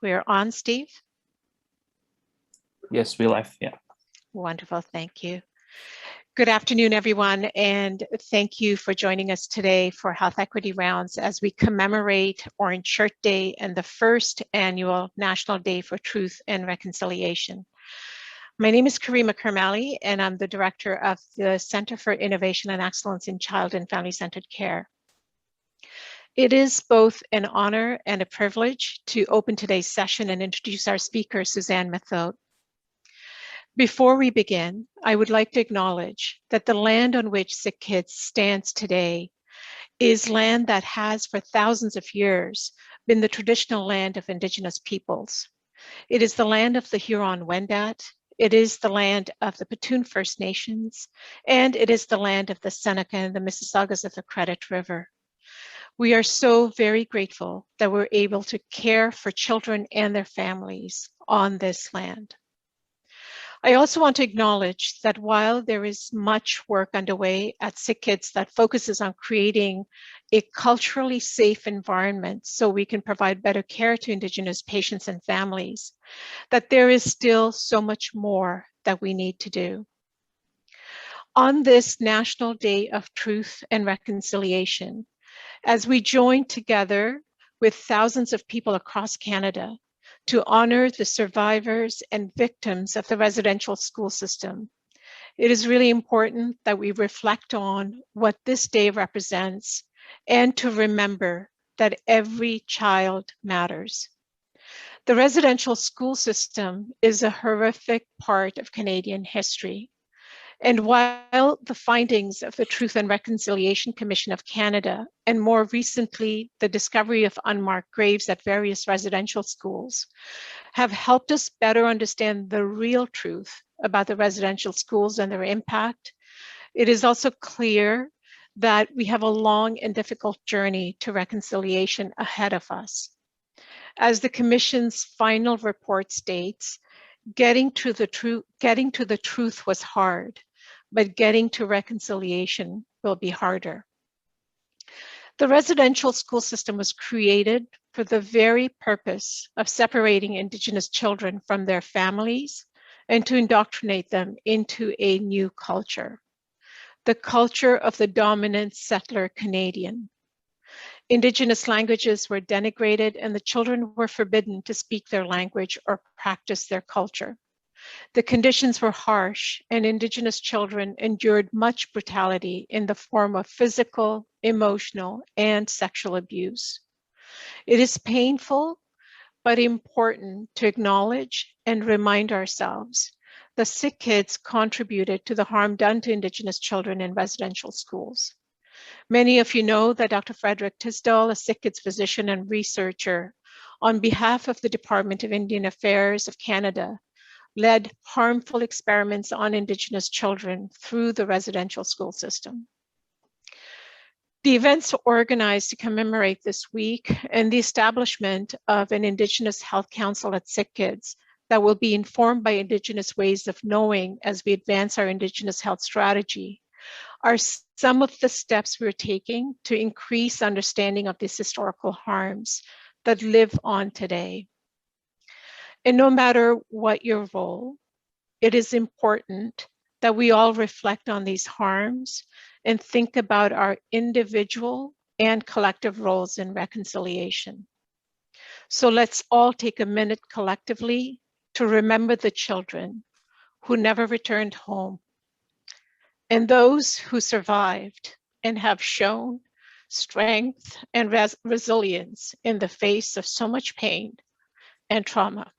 We're on, Steve? Yes, we're live, yeah. Wonderful, thank you. Good afternoon, everyone, and thank you for joining us today for Health Equity Rounds as we commemorate Orange Shirt Day and the first annual National Day for Truth and Reconciliation. My name is Karima Kermali, and I'm the director of the Center for Innovation and Excellence in Child and Family-Centered Care. It is both an honor and a privilege to open today's session and introduce our speaker, Suzanne Mathot. Before we begin, I would like to acknowledge that the land on which Sick Kids stands today is land that has for thousands of years been the traditional land of Indigenous peoples. It is the land of the Huron-Wendat, it is the land of the Petun First Nations, and it is the land of the Seneca and the Mississaugas of the Credit River. We are so very grateful that we're able to care for children and their families on this land. I also want to acknowledge that while there is much work underway at Sick Kids that focuses on creating a culturally safe environment so we can provide better care to Indigenous patients and families, that there is still so much more that we need to do. On this National Day of Truth and Reconciliation, as we join together with thousands of people across Canada to honor the survivors and victims of the residential school system, it is really important that we reflect on what this day represents and to remember that every child matters. The residential school system is a horrific part of Canadian history. And while the findings of the Truth and Reconciliation Commission of Canada, and more recently, the discovery of unmarked graves at various residential schools, have helped us better understand the real truth about the residential schools and their impact, it is also clear that we have a long and difficult journey to reconciliation ahead of us. As the Commission's final report states, getting to the truth was hard, but getting to reconciliation will be harder. The residential school system was created for the very purpose of separating Indigenous children from their families and to indoctrinate them into a new culture, the culture of the dominant settler Canadian. Indigenous languages were denigrated and the children were forbidden to speak their language or practice their culture. The conditions were harsh and Indigenous children endured much brutality in the form of physical, emotional, and sexual abuse. It is painful, but important to acknowledge and remind ourselves that Sick Kids contributed to the harm done to Indigenous children in residential schools. Many of you know that Dr. Frederick Tisdall, a Sick Kids physician and researcher, on behalf of the Department of Indian Affairs of Canada, led harmful experiments on Indigenous children through the residential school system. The events organized to commemorate this week and the establishment of an Indigenous Health Council at Sick Kids that will be informed by Indigenous ways of knowing as we advance our Indigenous health strategy are some of the steps we're taking to increase understanding of these historical harms that live on today. And no matter what your role, it is important that we all reflect on these harms and think about our individual and collective roles in reconciliation. So let's all take a minute collectively to remember the children who never returned home and those who survived and have shown strength and resilience in the face of so much pain and trauma.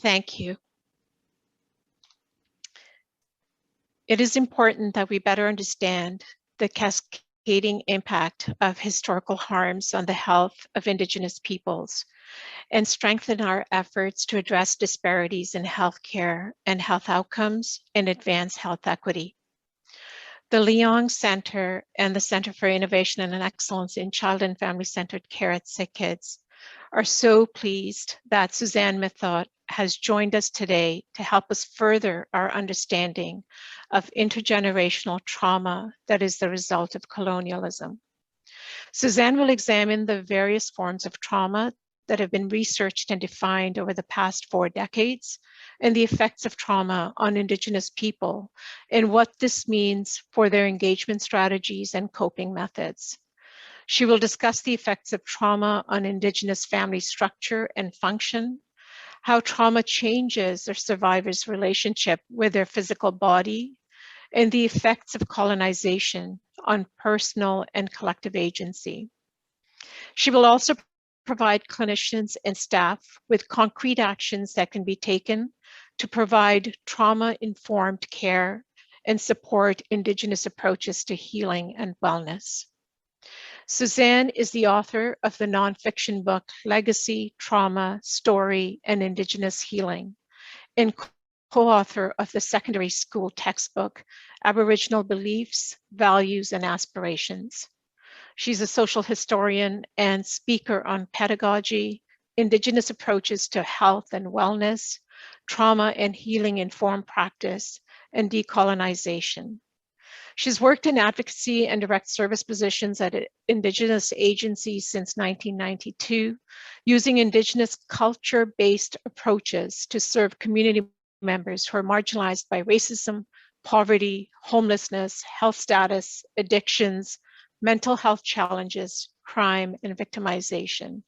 Thank you. It is important that we better understand the cascading impact of historical harms on the health of Indigenous peoples and strengthen our efforts to address disparities in healthcare and health outcomes and advance health equity. The Leong Center and the Center for Innovation and Excellence in Child and Family-Centered Care at Sick Kids are so pleased that Suzanne Methot has joined us today to help us further our understanding of intergenerational trauma that is the result of colonialism. Suzanne will examine the various forms of trauma that have been researched and defined over the past 4 decades, and the effects of trauma on Indigenous people, and what this means for their engagement strategies and coping methods. She will discuss the effects of trauma on Indigenous family structure and function, how trauma changes their survivors' relationship with their physical body, and the effects of colonization on personal and collective agency. She will also provide clinicians and staff with concrete actions that can be taken to provide trauma-informed care and support Indigenous approaches to healing and wellness. Suzanne is the author of the nonfiction book, Legacy, Trauma, Story, and Indigenous Healing, and co-author of the secondary school textbook, Aboriginal Beliefs, Values, and Aspirations. She's a social historian and speaker on pedagogy, Indigenous approaches to health and wellness, trauma and healing-informed practice, and decolonization. She's worked in advocacy and direct service positions at Indigenous agencies since 1992, using Indigenous culture-based approaches to serve community members who are marginalized by racism, poverty, homelessness, health status, addictions, mental health challenges, crime, and victimization.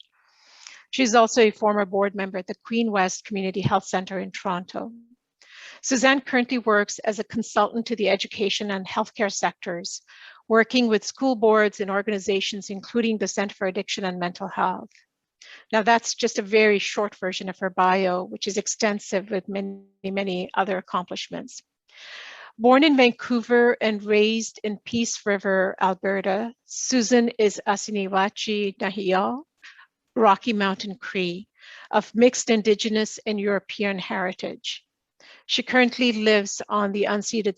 She's also a former board member at the Queen West Community Health Centre in Toronto. Suzanne currently works as a consultant to the education and healthcare sectors, working with school boards and organizations, including the Center for Addiction and Mental Health. Now that's just a very short version of her bio, which is extensive with many, many other accomplishments. Born in Vancouver and raised in Peace River, Alberta, Susan is Assiniwachi Nahiyo, Rocky Mountain Cree, of mixed Indigenous and European heritage. She currently lives on the unceded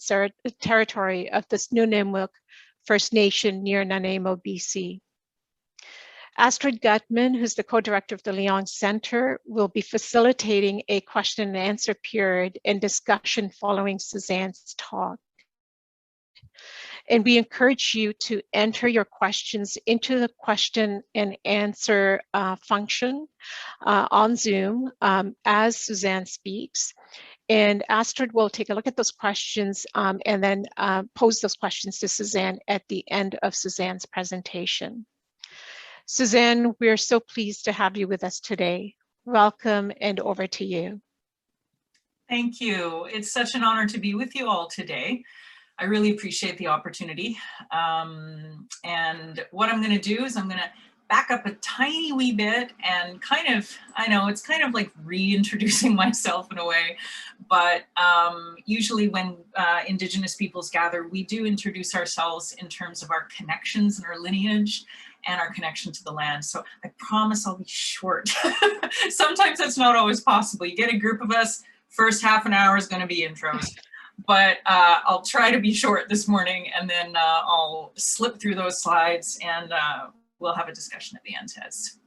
territory of the Snuneymuxw First Nation near Nanaimo, BC. Astrid Gutman, who's the co-director of the Leong Center, will be facilitating a question and answer period and discussion following Suzanne's talk. And we encourage you to enter your questions into the question and answer function on Zoom as Suzanne speaks. And Astrid will take a look at those questions and then pose those questions to Suzanne at the end of Suzanne's presentation. Suzanne, we're so pleased to have you with us today. Welcome, and over to you. Thank you. It's such an honor to be with you all today. I really appreciate the opportunity. And what I'm going to do is I'm going to back up a tiny wee bit and kind of, I know it's kind of like reintroducing myself in a way, but usually when Indigenous peoples gather, we do introduce ourselves in terms of our connections and our lineage and our connection to the land. So I promise I'll be short. Sometimes that's not always possible. You get a group of us, first half an hour is going to be intros. But I'll try to be short this morning, and then I'll slip through those slides, and we'll have a discussion at the end, as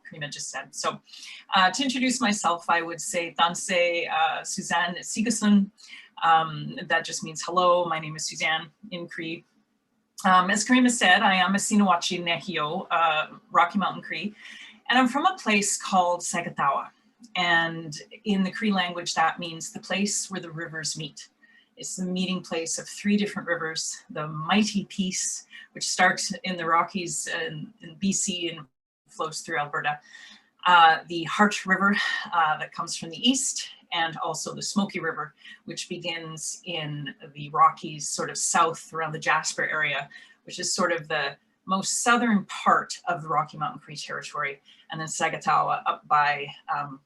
Karima just said. So to introduce myself, I would say Tanse Suzanne Sigason. That just means hello. My name is Suzanne in Cree. As Karima said, I am a Assiniwachi Nahiyo, Rocky Mountain Cree, and I'm from a place called Sagatawa. And in the Cree language, that means the place where the rivers meet. It's the meeting place of 3 different rivers, the Mighty Peace, which starts in the Rockies in BC and flows through Alberta, the Heart River that comes from the east, and also the Smoky River, which begins in the Rockies sort of south around the Jasper area, which is sort of the most southern part of the Rocky Mountain Cree Territory. And then Sagatawa up by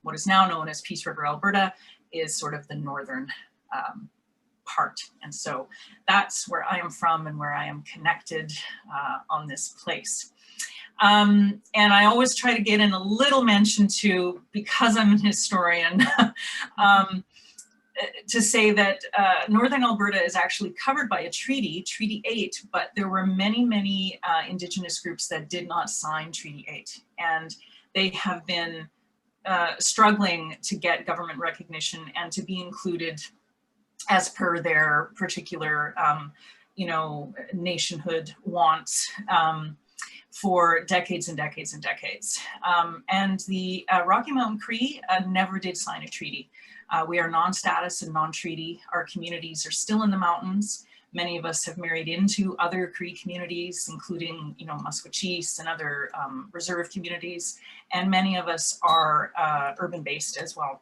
what is now known as Peace River, Alberta, is sort of the northern part. And so that's where I am from and where I am connected on this place. And I always try to get in a little mention to, because I'm an historian, to say that Northern Alberta is actually covered by a treaty, Treaty 8, but there were many Indigenous groups that did not sign Treaty 8. And they have been struggling to get government recognition and to be included as per their particular, nationhood wants for decades and decades and decades. And the Rocky Mountain Cree never did sign a treaty. We are non-status and non-treaty. Our communities are still in the mountains. Many of us have married into other Cree communities, including, Musqueam and other reserve communities. And many of us are urban-based as well.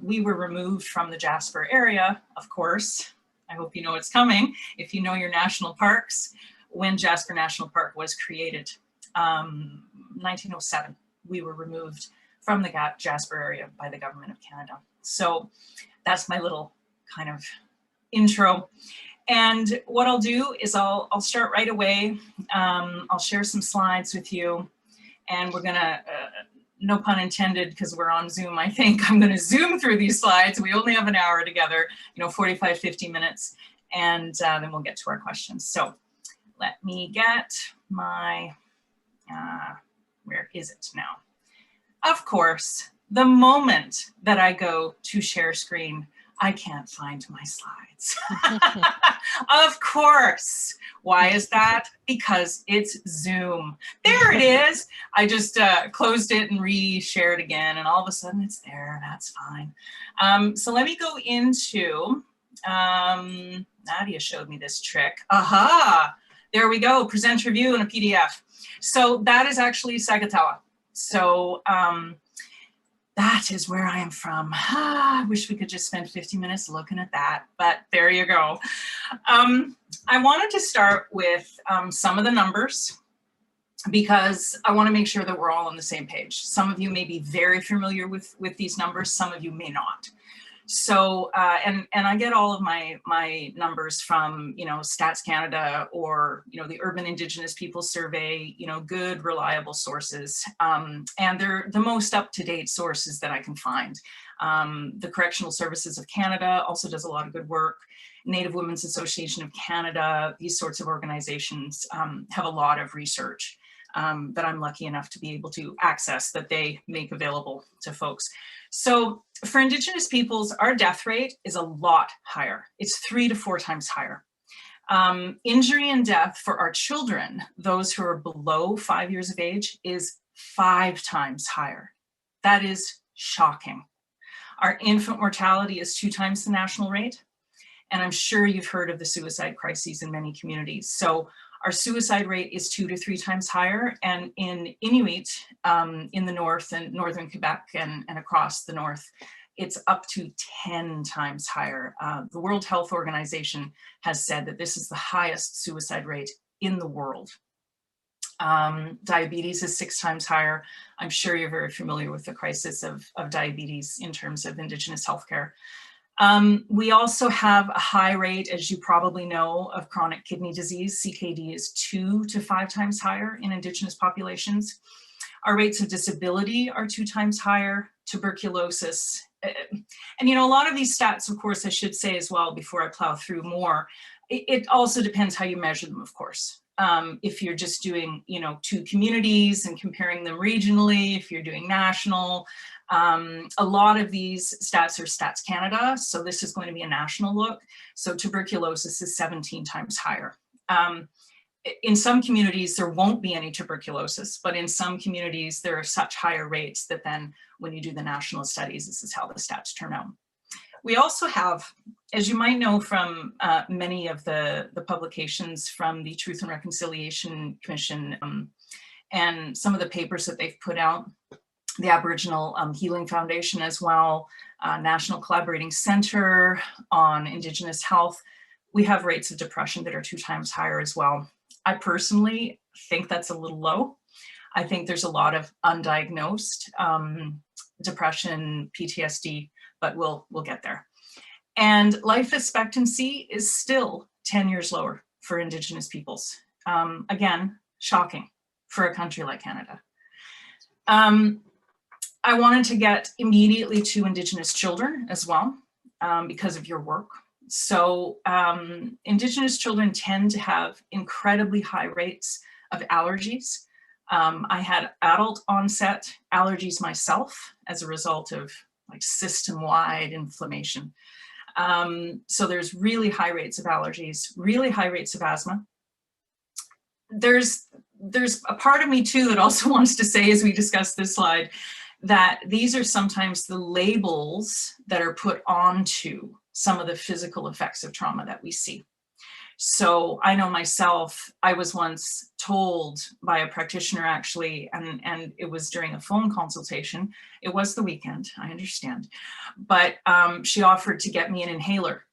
We were removed from the Jasper area, of course. I hope you know it's coming, if you know your national parks, when Jasper National Park was created. 1907, we were removed from the Jasper area by the government of Canada. So that's my little kind of intro. And what I'll do is I'll start right away. I'll share some slides with you, and we're gonna, no pun intended, because we're on Zoom, I think, I'm gonna Zoom through these slides. We only have an hour together, 45, 50 minutes, and then we'll get to our questions. So let me get my, where is it now? Of course, the moment that I go to share screen, I can't find my slides. Of course. Why is that? Because it's Zoom. There it is. I just closed it and re-shared again, and all of a sudden it's there. That's fine. So let me go into, Nadia showed me this trick. Aha, there we go. Present review in a PDF. So that is actually Sagatawa. So that is where I am from. I wish we could just spend 50 minutes looking at that, but there you go. I wanted to start with some of the numbers, because I want to make sure that we're all on the same page. Some of you may be very familiar with these numbers, some of you may not. So, and I get all of my numbers from, Stats Canada or, the Urban Indigenous People Survey, good, reliable sources. And they're the most up-to-date sources that I can find. The Correctional Services of Canada also does a lot of good work. Native Women's Association of Canada, these sorts of organizations have a lot of research that I'm lucky enough to be able to access, that they make available to folks. So for Indigenous peoples, our death rate is a lot higher. It's 3 to 4 times higher. Injury and death for our children, those who are below 5 years of age, is 5 times higher. That is shocking. Our infant mortality is 2 times the national rate. And I'm sure you've heard of the suicide crises in many communities. So our suicide rate is 2 to 3 times higher, and in Inuit in the north and northern Quebec and across the north, it's up to 10 times higher. The World Health Organization has said that this is the highest suicide rate in the world. Diabetes is 6 times higher. I'm sure you're very familiar with the crisis of diabetes in terms of Indigenous healthcare. We also have a high rate, as you probably know, of chronic kidney disease. CKD is 2 to 5 times higher in Indigenous populations. Our rates of disability are 2 times higher. Tuberculosis, and a lot of these stats, of course, I should say as well before I plow through more, it also depends how you measure them, of course. If you're just doing, 2 communities and comparing them regionally, if you're doing national, a lot of these stats are Stats Canada, so this is going to be a national look. So tuberculosis is 17 times higher. In some communities, there won't be any tuberculosis, but in some communities, there are such higher rates that then when you do the national studies, this is how the stats turn out. We also have, as you might know from many of the publications from the Truth and Reconciliation Commission and some of the papers that they've put out, the Aboriginal Healing Foundation as well, National Collaborating Center on Indigenous Health, we have rates of depression that are 2 times higher as well. I personally think that's a little low. I think there's a lot of undiagnosed depression, PTSD, but we'll get there. And life expectancy is still 10 years lower for Indigenous peoples. Again, shocking for a country like Canada. I wanted to get immediately to Indigenous children as well, because of your work. So Indigenous children tend to have incredibly high rates of allergies. I had adult onset allergies myself as a result of like system-wide inflammation. So there's really high rates of allergies, really high rates of asthma. There's a part of me too that also wants to say, as we discuss this slide, that these are sometimes the labels that are put onto some of the physical effects of trauma that we see. So I know myself, I was once told by a practitioner actually, and it was during a phone consultation. It was the weekend, I understand, but she offered to get me an inhaler.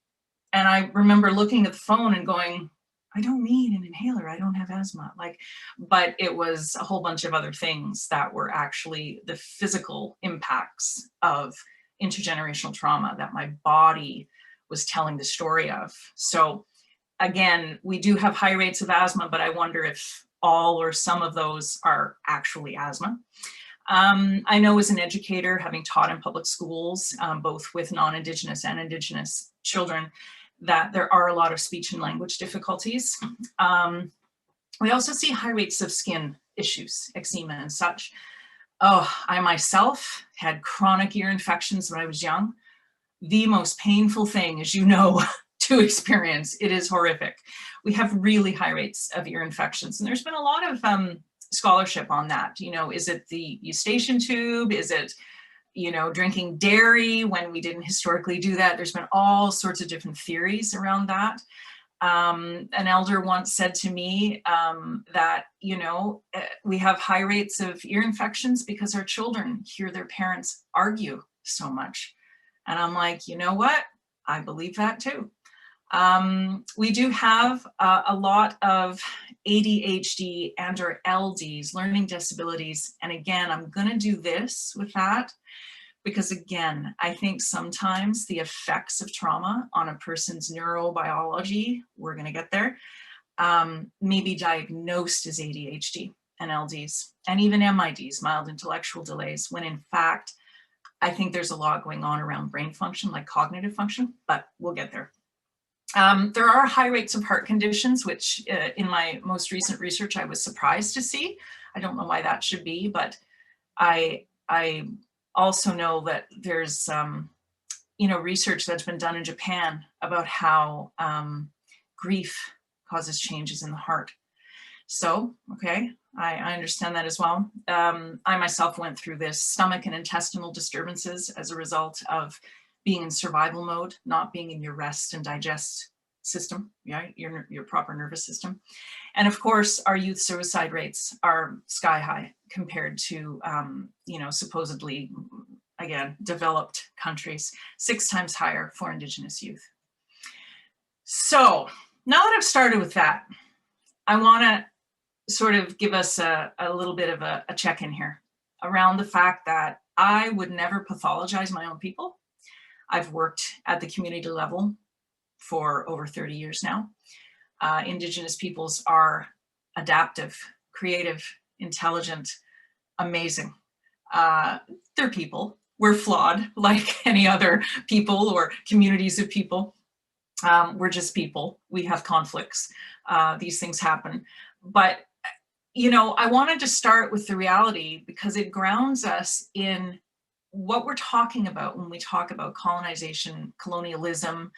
And I remember looking at the phone and going, I don't need an inhaler, I don't have asthma. But it was a whole bunch of other things that were actually the physical impacts of intergenerational trauma that my body was telling the story of. So again, we do have high rates of asthma, but I wonder if all or some of those are actually asthma. I know as an educator, having taught in public schools, both with non-Indigenous and Indigenous children, that there are a lot of speech and language difficulties. We also see high rates of skin issues, eczema and such. Oh, I myself had chronic ear infections when I was young. The most painful thing, as you know, to experience. It is horrific. We have really high rates of ear infections, and there's been a lot of scholarship on that. You know, is it the eustachian tube? Is it, you know, drinking dairy when we didn't historically do that? There's been all sorts of different theories around that. An elder once said to me that, you know, we have high rates of ear infections because our children hear their parents argue so much. And I'm like, you know what? I believe that too. We do have a lot of ADHD and or LDs, learning disabilities. And again, I'm going to do this with that because again, I think sometimes the effects of trauma on a person's neurobiology, we're going to get there, may be diagnosed as ADHD and LDs and even MIDs, mild intellectual delays, when in fact, I think there's a lot going on around brain function, like cognitive function, but we'll get there. There are high rates of heart conditions, which in my most recent research, I was surprised to see. I don't know why that should be, but I also know that there's, you know, research that's been done in Japan about how grief causes changes in the heart. So, okay, I understand that as well. I myself went through this stomach and intestinal disturbances as a result of being in survival mode, not being in your rest and digest system, yeah, your proper nervous system. And of course, our youth suicide rates are sky high compared to, you know, supposedly, again, developed countries, 6 times higher for Indigenous youth. So now that I've started with that, I want to sort of give us a little bit of a check-in here around the fact that I would never pathologize my own people. I've worked at the community level for over 30 years now. Indigenous peoples are adaptive, creative, intelligent, amazing. They're people. We're flawed like any other people or communities of people. We're just people. We have conflicts. These things happen. But, you know, I wanted to start with the reality because it grounds us in what we're talking about when we talk about colonization, colonialism,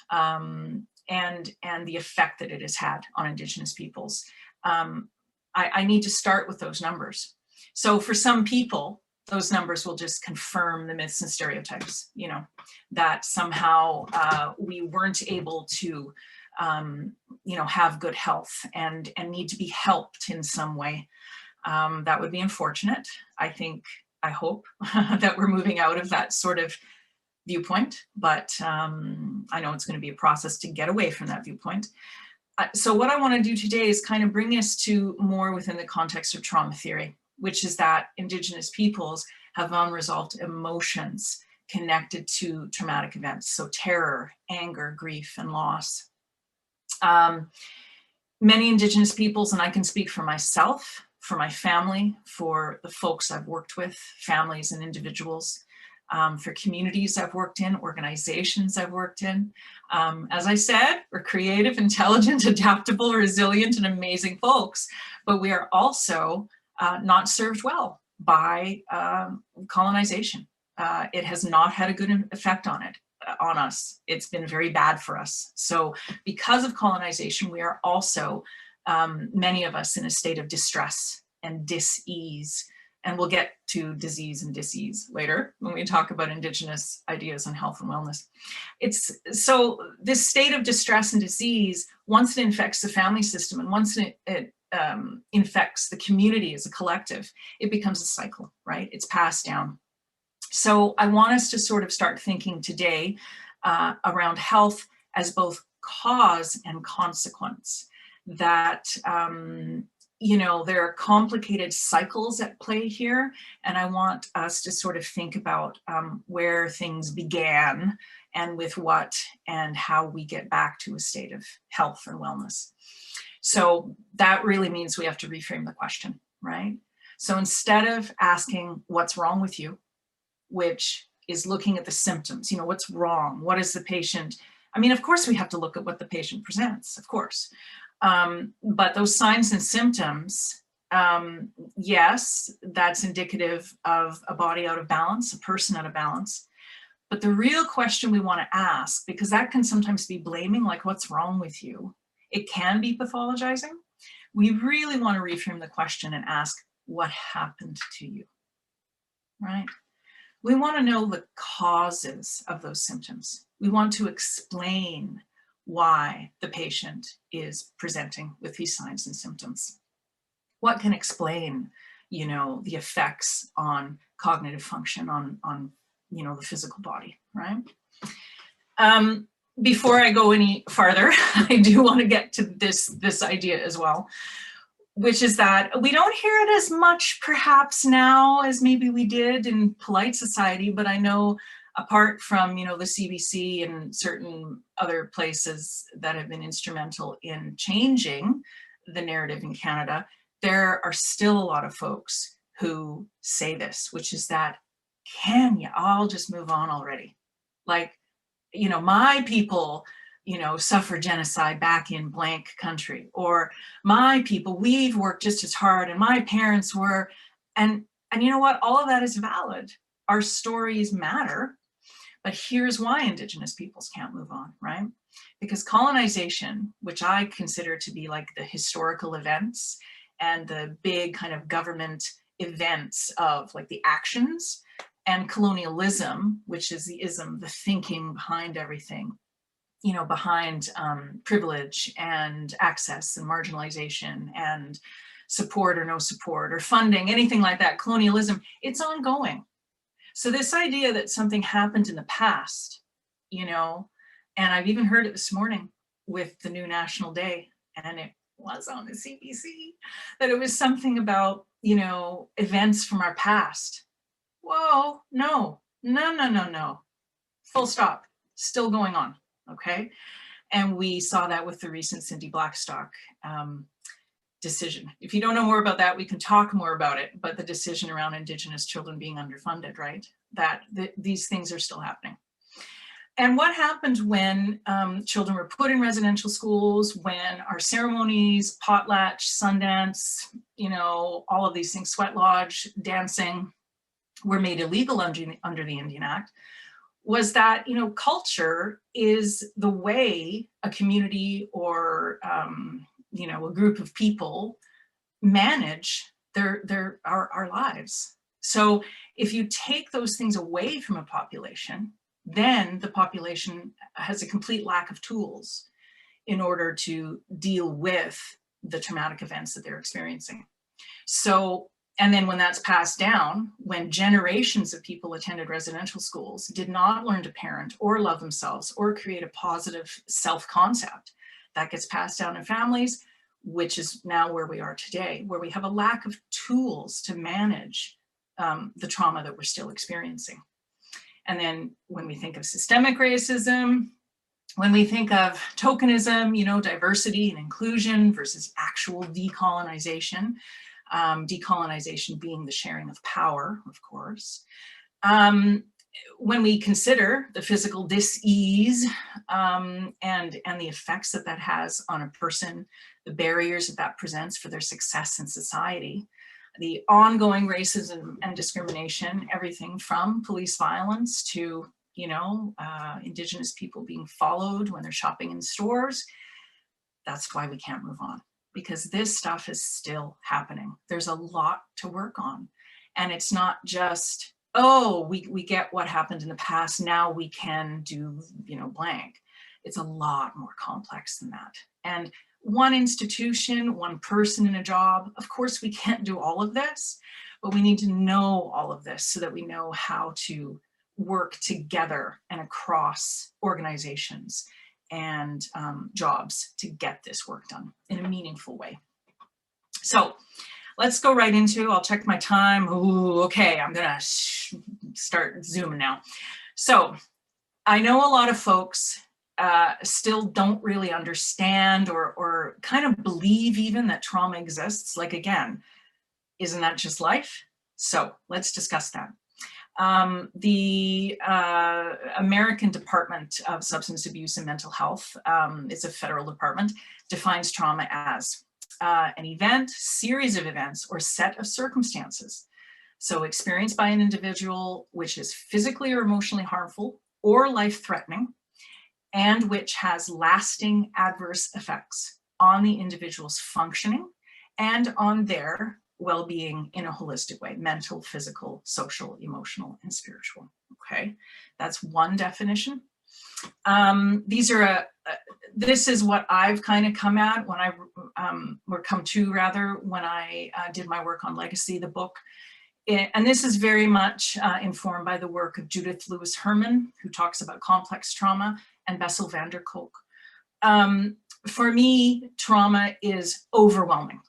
and the effect that it has had on Indigenous peoples. I need to start with those numbers. So for some people, those numbers will just confirm the myths and stereotypes, you know, that somehow we weren't able to, you know, have good health and need to be helped in some way. That would be unfortunate. I hope that we're moving out of that sort of viewpoint, but I know it's going to be a process to get away from that viewpoint. So what I want to do today is kind of bring us to more within the context of trauma theory, which is that Indigenous peoples have unresolved emotions connected to traumatic events. So terror, anger, grief, and loss. Many Indigenous peoples, and I can speak for myself, for my family, for the folks I've worked with, families and individuals, for communities I've worked in, organizations I've worked in. As I said, we're creative, intelligent, adaptable, resilient, and amazing folks, but we are also not served well by colonization. It has not had a good effect on us. It's been very bad for us. So because of colonization, we are also, many of us, in a state of distress and dis-ease. And we'll get to disease and dis-ease later when we talk about Indigenous ideas on health and wellness. So this state of distress and disease, once it infects the family system and once it infects the community as a collective, it becomes a cycle, right? It's passed down. So I want us to sort of start thinking today around health as both cause and consequence, that there are complicated cycles at play here, and I want us to sort of think about where things began and with what and how we get back to a state of health and wellness. So that really means we have to reframe the question, right? So instead of asking what's wrong with you, which is looking at the symptoms, what's wrong, what is the patient, I mean, of course we have to look at what the patient presents, of course. But those signs and symptoms, yes, that's indicative of a body out of balance, a person out of balance. But the real question we want to ask, because that can sometimes be blaming, like what's wrong with you? It can be pathologizing. We really want to reframe the question and ask, what happened to you, right? We want to know the causes of those symptoms. We want to explain why the patient is presenting with these signs and symptoms. What can explain, the effects on cognitive function, on the physical body, right? Before I go any farther, I do want to get to this idea as well, which is that we don't hear it as much perhaps now as maybe we did in polite society, but I know apart from, the CBC and certain other places that have been instrumental in changing the narrative in Canada, there are still a lot of folks who say this, which is that, can you all just move on already? Like, my people, suffer genocide back in blank country, or my people, we've worked just as hard and my parents were, and you know what, all of that is valid. Our stories matter, but here's why Indigenous peoples can't move on, right? Because colonization, which I consider to be like the historical events and the big kind of government events of like the actions, and colonialism, which is the ism, the thinking behind everything, behind privilege and access and marginalization and support or no support or funding, anything like that, colonialism, it's ongoing. So this idea that something happened in the past, and I've even heard it this morning with the new National Day, and it was on the CBC, that it was something about, events from our past. Whoa, no. Full stop, still going on, okay? And we saw that with the recent Cindy Blackstock decision. If you don't know more about that, we can talk more about it, but the decision around Indigenous children being underfunded, right? These things are still happening. And what happened when children were put in residential schools, when our ceremonies, potlatch, Sundance, all of these things, sweat lodge, dancing, were made illegal under the Indian Act, was that, culture is the way a community or, a group of people manage our lives. So if you take those things away from a population, then the population has a complete lack of tools in order to deal with the traumatic events that they're experiencing. So, and then when that's passed down, when generations of people attended residential schools, did not learn to parent or love themselves or create a positive self-concept, that gets passed down in families, which is now where we are today, where we have a lack of tools to manage the trauma that we're still experiencing. And then when we think of systemic racism, when we think of tokenism, you know, diversity and inclusion versus actual decolonization, decolonization being the sharing of power, of course. When we consider the physical dis-ease and the effects that that has on a person, the barriers that that presents for their success in society, the ongoing racism and discrimination, everything from police violence to, you know, Indigenous people being followed when they're shopping in stores, that's why we can't move on, because this stuff is still happening. There's a lot to work on. And it's not just, oh, we get what happened in the past, now we can do, you know, blank. It's a lot more complex than that. And one institution, one person in a job, of course we can't do all of this, but we need to know all of this so that we know how to work together and across organizations and jobs to get this work done in a meaningful way. So let's go right into, I'll check my time. Ooh, okay, I'm gonna start zooming now. So I know a lot of folks still don't really understand or kind of believe even that trauma exists. Like, again, isn't that just life? So let's discuss that. The American Department of Substance Abuse and Mental Health, it's a federal department, defines trauma as an event, series of events, or set of circumstances. So experienced by an individual which is physically or emotionally harmful or life-threatening, and which has lasting adverse effects on the individual's functioning and on their well-being in a holistic way: mental, physical, social, emotional, and spiritual. Okay, that's one definition. This is what I've kind of come at when when I did my work on Legacy, the book. And this is very much informed by the work of Judith Lewis Herman, who talks about complex trauma, and Bessel van der Kolk. For me, trauma is overwhelming.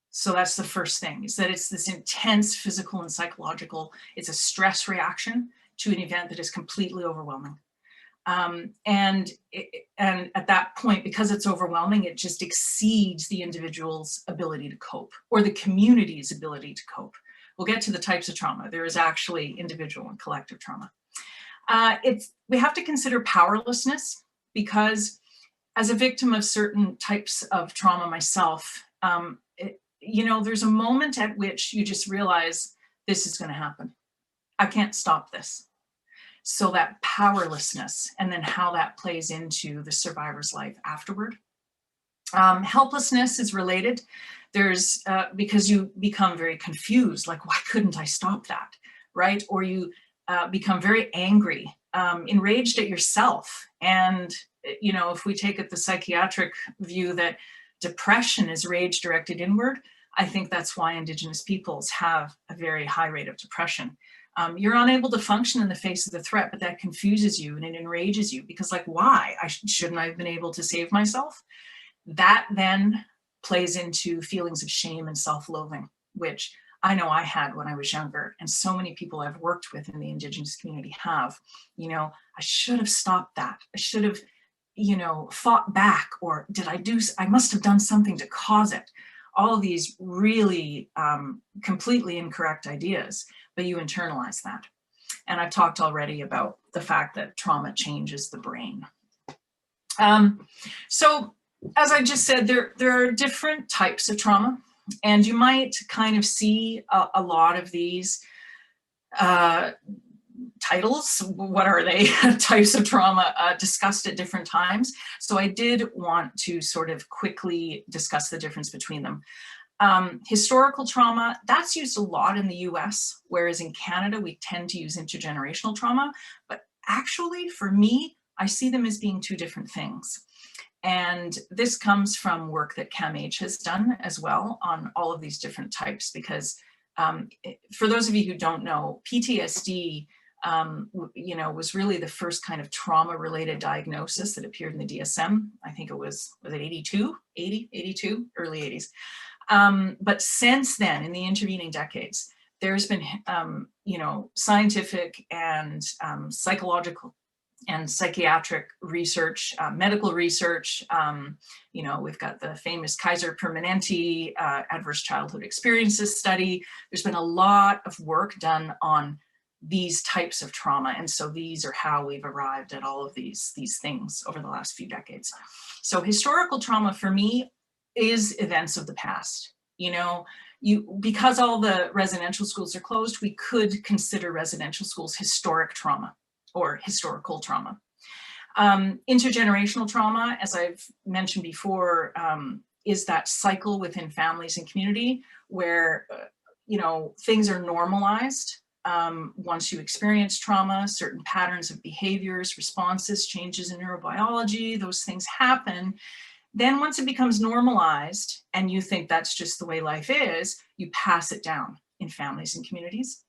So that's the first thing, is that it's this intense physical and psychological, it's a stress reaction to an event that is completely overwhelming. And at that point, because it's overwhelming, it just exceeds the individual's ability to cope, or the community's ability to cope. We'll get to the types of trauma. There is actually individual and collective trauma. We have to consider powerlessness, because as a victim of certain types of trauma myself, you know, there's a moment at which you just realize this is going to happen. I can't stop this. So that powerlessness, and then how that plays into the survivor's life afterward. Helplessness is related. There's, because you become very confused, like, why couldn't I stop that, right? Or you become very angry, enraged at yourself. And, you know, if we take it the psychiatric view that depression is rage directed inward, I think that's why Indigenous peoples have a very high rate of depression. You're unable to function in the face of the threat, but that confuses you and it enrages you, because, like, why? Shouldn't I have been able to save myself? That then plays into feelings of shame and self-loathing, which I know I had when I was younger, and so many people I've worked with in the Indigenous community have. You know, I should have stopped that. I should have, you know, fought back, or I must have done something to cause it. All of these really completely incorrect ideas, but you internalize that. And I've talked already about the fact that trauma changes the brain. So as I just said, there are different types of trauma, and you might kind of see a lot of these titles. What are they? Types of trauma discussed at different times. So I did want to sort of quickly discuss the difference between them. Historical trauma, that's used a lot in the US, whereas in Canada, we tend to use intergenerational trauma. But actually, for me, I see them as being two different things. And this comes from work that CAMH has done as well on all of these different types, because for those of you who don't know, PTSD was really the first kind of trauma-related diagnosis that appeared in the DSM. I think was it 82, early 80s. But since then, in the intervening decades, there's been, scientific and psychological and psychiatric research, medical research. We've got the famous Kaiser Permanente adverse childhood experiences study. There's been a lot of work done on these types of trauma. And so these are how we've arrived at all of these things over the last few decades. So historical trauma for me is events of the past. Because all the residential schools are closed, we could consider residential schools historic trauma or historical trauma. Intergenerational trauma, as I've mentioned before, is that cycle within families and community where, things are normalized. Once you experience trauma, certain patterns of behaviors, responses, changes in neurobiology, those things happen. Then once it becomes normalized and you think that's just the way life is, you pass it down in families and communities.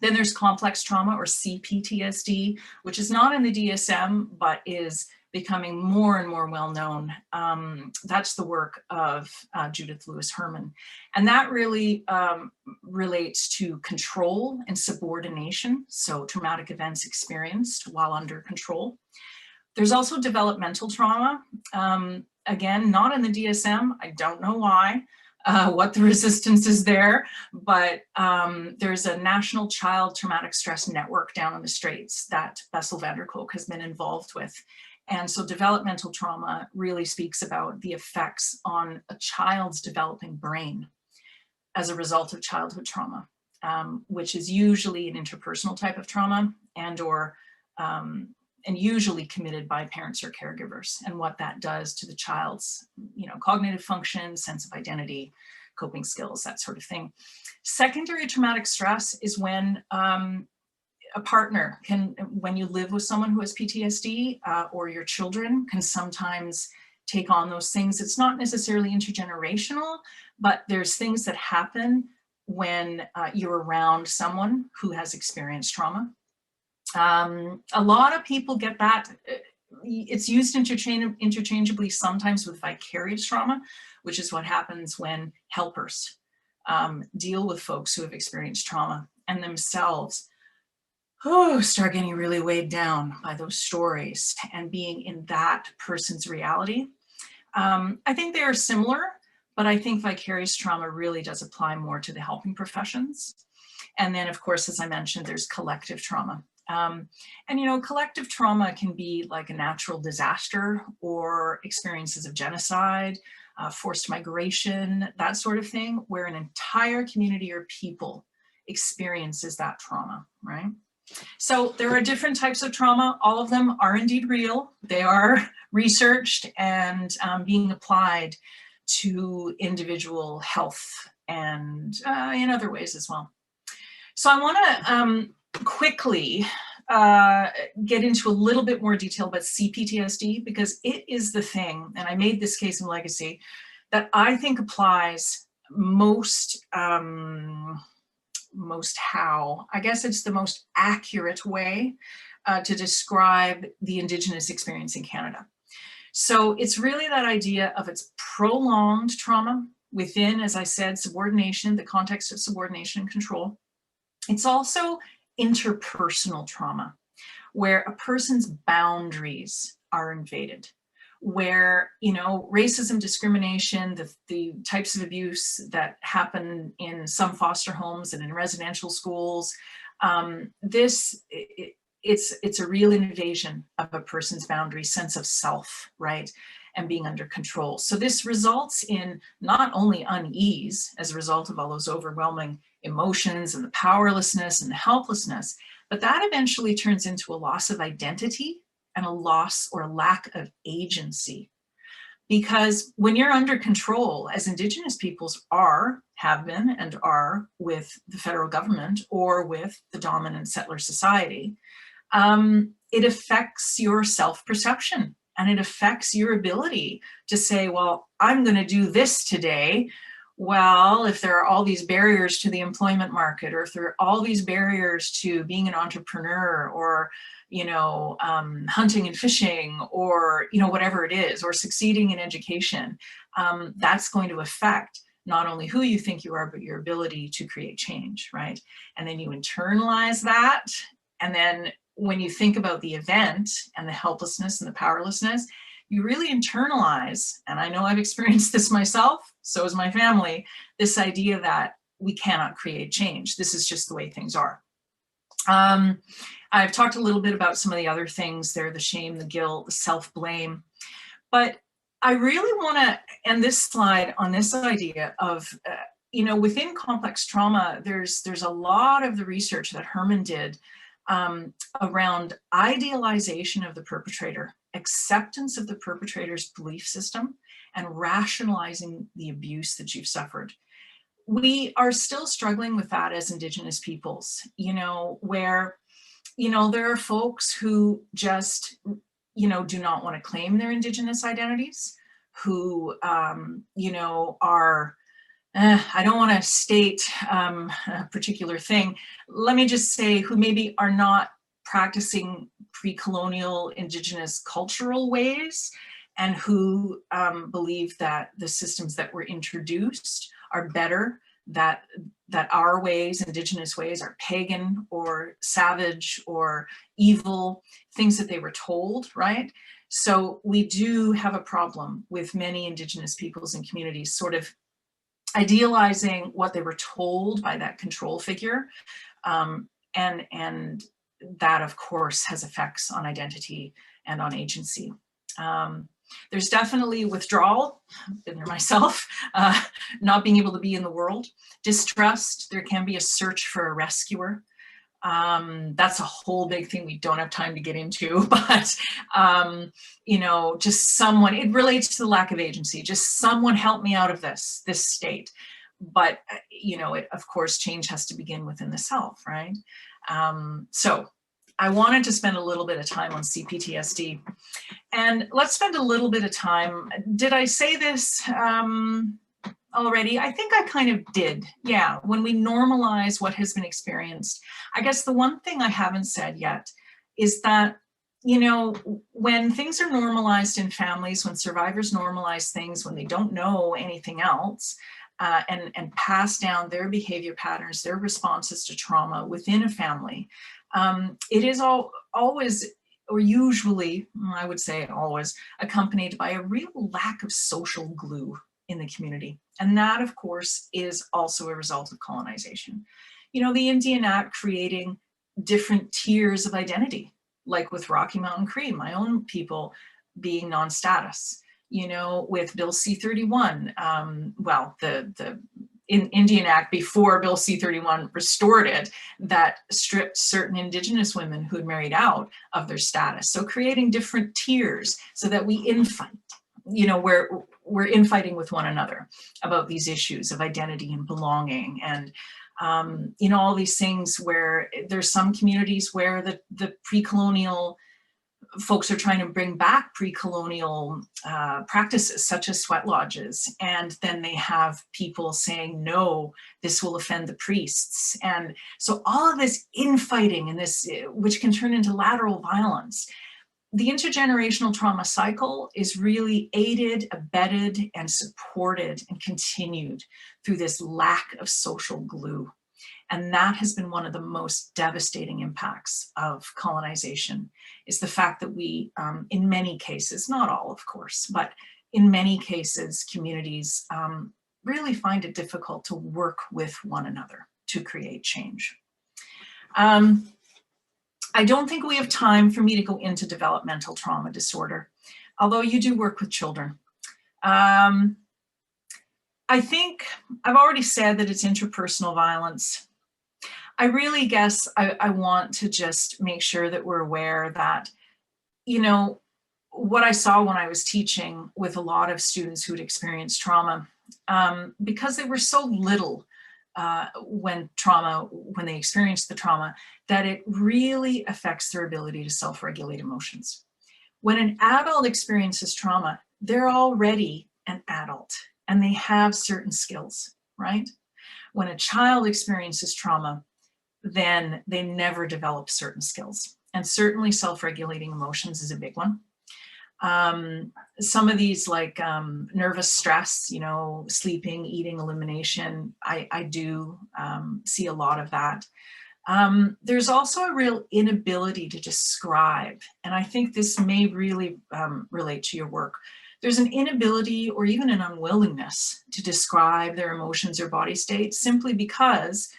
Then there's complex trauma or CPTSD, which is not in the DSM, but is becoming more and more well-known. That's the work of Judith Lewis Herman. And that really relates to control and subordination. So traumatic events experienced while under control. There's also developmental trauma. Again, not in the DSM. I don't know why, what the resistance is there, but there's a National Child Traumatic Stress Network down in the Straits that Bessel van der Kolk has been involved with. And so developmental trauma really speaks about the effects on a child's developing brain as a result of childhood trauma, which is usually an interpersonal type of trauma and usually committed by parents or caregivers, and what that does to the child's, cognitive function, sense of identity, coping skills, that sort of thing. Secondary traumatic stress is when a partner when you live with someone who has PTSD, or your children can sometimes take on those things. It's not necessarily intergenerational, but there's things that happen when you're around someone who has experienced trauma. A lot of people get that. It's used interchangeably sometimes with vicarious trauma, which is what happens when helpers deal with folks who have experienced trauma and themselves start getting really weighed down by those stories and being in that person's reality. I think they are similar, but I think vicarious trauma really does apply more to the helping professions. And then, of course, as I mentioned, there's collective trauma. Collective trauma can be like a natural disaster or experiences of genocide, forced migration, that sort of thing, where an entire community or people experiences that trauma, right? So there are different types of trauma. All of them are indeed real. They are researched and being applied to individual health and in other ways as well. So I want to quickly get into a little bit more detail about CPTSD, because it is the thing, and I made this case in Legacy, that I think applies most I guess it's the most accurate way to describe the Indigenous experience in Canada. So it's really that idea of its prolonged trauma within, as I said, subordination, the context of subordination and control. It's also interpersonal trauma, where a person's boundaries are invaded, where, racism, discrimination, the types of abuse that happen in some foster homes and in residential schools, it's a real invasion of a person's boundary, sense of self, right, and being under control. So this results in not only unease as a result of all those overwhelming emotions and the powerlessness and the helplessness, but that eventually turns into a loss of identity and a loss or a lack of agency. Because when you're under control, as Indigenous peoples have been and are with the federal government or with the dominant settler society, it affects your self-perception and it affects your ability to say, well, I'm going to do this today, Well, if there are all these barriers to the employment market, or if there are all these barriers to being an entrepreneur, or hunting and fishing, or whatever it is, or succeeding in education, that's going to affect not only who you think you are, but your ability to create change, right? And then you internalize that, and then when you think about the event and the helplessness and the powerlessness, you really internalize, and I know I've experienced this myself, so has my family, this idea that we cannot create change. This is just the way things are. I've talked a little bit about some of the other things there, the shame, the guilt, the self-blame, but I really want to end this slide on this idea of, within complex trauma, there's a lot of the research that Herman did around idealization of the perpetrator, acceptance of the perpetrator's belief system, and rationalizing the abuse that you've suffered. We are still struggling with that as Indigenous peoples, where, there are folks who just, do not want to claim their Indigenous identities, who, are, I don't want to state a particular thing. Let me just say who maybe are not practicing pre-colonial Indigenous cultural ways, and who believe that the systems that were introduced are better, that our ways, Indigenous ways, are pagan or savage or evil, things that they were told, right? So we do have a problem with many Indigenous peoples and communities sort of idealizing what they were told by that control figure. And that, of course, has effects on identity and on agency. There's definitely withdrawal, I've been there myself, not being able to be in the world. Distrust, there can be a search for a rescuer. That's a whole big thing we don't have time to get into, but just someone, it relates to the lack of agency, just someone help me out of this state. But, of course, change has to begin within the self, right? So I wanted to spend a little bit of time on CPTSD, and let's spend a little bit of time. Did I say this already? I think I kind of did. Yeah, when we normalize what has been experienced. I guess the one thing I haven't said yet is that, when things are normalized in families, when survivors normalize things, when they don't know anything else, and pass down their behavior patterns, their responses to trauma within a family, it is always, or usually, I would say always, accompanied by a real lack of social glue in the community. And that, of course, is also a result of colonization. The Indian Act creating different tiers of identity, like with Rocky Mountain Cree, my own people being non-status, with Bill C-31, the Indian Act before Bill C-31 restored it, that stripped certain Indigenous women who had married out of their status. So creating different tiers so that we infight, we're infighting with one another about these issues of identity and belonging, and all these things where there's some communities where the pre-colonial folks are trying to bring back pre-colonial practices such as sweat lodges, and then they have people saying, no, this will offend the priests. And so all of this infighting and this, which can turn into lateral violence. The intergenerational trauma cycle is really aided, abetted, and supported and continued through this lack of social glue. And that has been one of the most devastating impacts of colonization, is the fact that we, in many cases, not all of course, but in many cases, communities really find it difficult to work with one another to create change. I don't think we have time for me to go into developmental trauma disorder, although you do work with children. I think I've already said that it's interpersonal violence. I really guess I want to just make sure that we're aware that, what I saw when I was teaching with a lot of students who'd experienced trauma, because they were so little when they experienced the trauma, that it really affects their ability to self-regulate emotions. When an adult experiences trauma, they're already an adult, and they have certain skills, right? When a child experiences trauma, then they never develop certain skills. And certainly self-regulating emotions is a big one. Some of these like nervous stress, you know, sleeping, eating, elimination, I do see a lot of that. There's also a real inability to describe, and I think this may really relate to your work. There's an inability or even an unwillingness to describe their emotions or body states simply because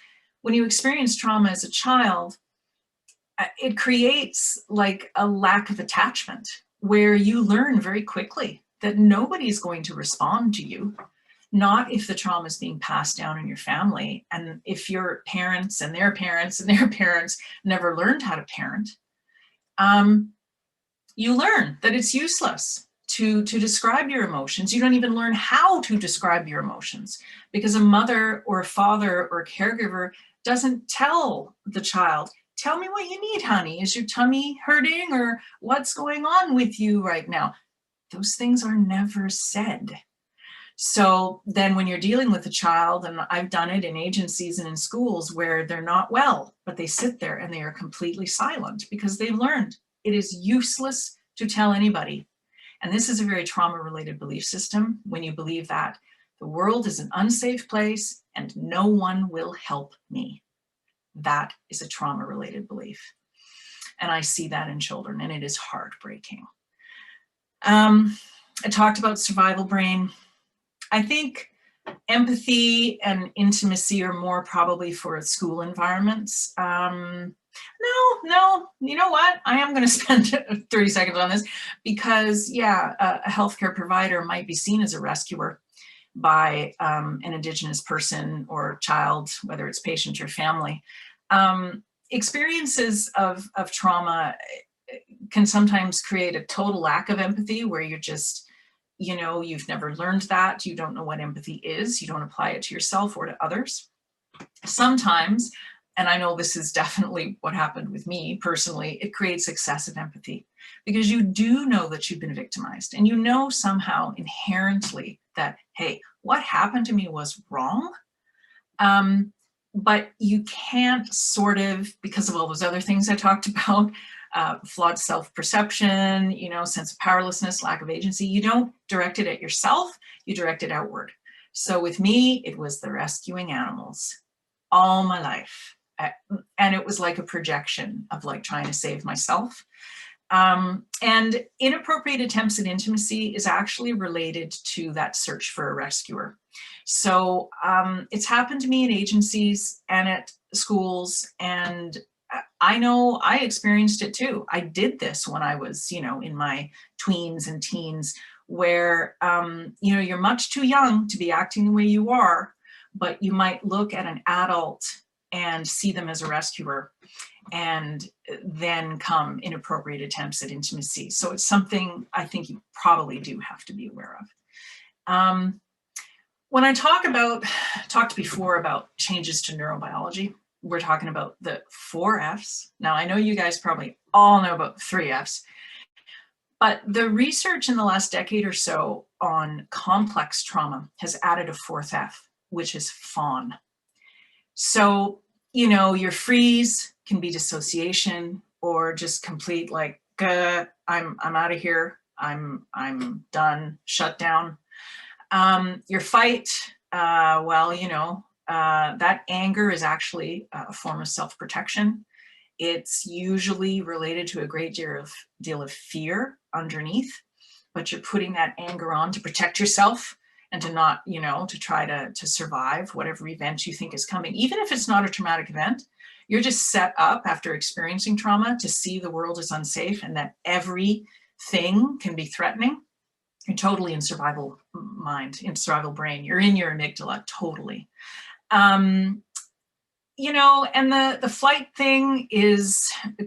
when you experience trauma as a child, it creates like a lack of attachment where you learn very quickly that nobody's going to respond to you, not if the trauma is being passed down in your family. And if your parents and their parents and their parents never learned how to parent, you learn that it's useless to describe your emotions. You don't even learn how to describe your emotions because a mother or a father or a caregiver doesn't tell the child, tell me what you need, honey. Is your tummy hurting or what's going on with you right now? Those things are never said. So then when you're dealing with a child, and I've done it in agencies and in schools where they're not well, but they sit there and they are completely silent because they've learned it is useless to tell anybody. And this is a very trauma-related belief system when you believe that the world is an unsafe place and no one will help me. That is a trauma-related belief. And I see that in children, and it is heartbreaking. I talked about survival brain. I think empathy and intimacy are more probably for school environments. No, you know what? I am going to spend 30 seconds on this because, yeah, a healthcare provider might be seen as a rescuer by an Indigenous person or child, whether it's patient or family. Experiences of trauma can sometimes create a total lack of empathy where you're just, you know, you've never learned that, you don't know what empathy is, you don't apply it to yourself or to others. Sometimes, and I know this is definitely what happened with me personally, it creates excessive empathy because you do know that you've been victimized and you know somehow inherently that, hey, what happened to me was wrong. But you can't sort of, because of all those other things I talked about, flawed self-perception, you know, sense of powerlessness, lack of agency, you don't direct it at yourself, you direct it outward. So with me, it was the rescuing animals all my life. And it was like a projection of like trying to save myself. And inappropriate attempts at intimacy is actually related to that search for a rescuer. So it's happened to me in agencies and at schools, and I know I experienced it too. I did this when I was, you know, in my tweens and teens, where, you know, you're much too young to be acting the way you are, but you might look at an adult and see them as a rescuer, and then come inappropriate attempts at intimacy. So it's something I think you probably do have to be aware of. When I talked before about changes to neurobiology, we're talking about the 4 Fs. Now I know you guys probably all know about 3 Fs, but the research in the last decade or so on complex trauma has added a 4th F, which is fawn. So, you know, your freeze can be dissociation or just complete like, I'm out of here, I'm done, shut down. Your fight, well, you know, that anger is actually a form of self-protection. It's usually related to a great deal of fear underneath, but you're putting that anger on to protect yourself and to not, you know, to try to survive whatever event you think is coming. Even if it's not a traumatic event, you're just set up after experiencing trauma to see the world as unsafe and that everything can be threatening. You're totally in survival mind, in survival brain. You're in your amygdala, totally. You know, and the flight thing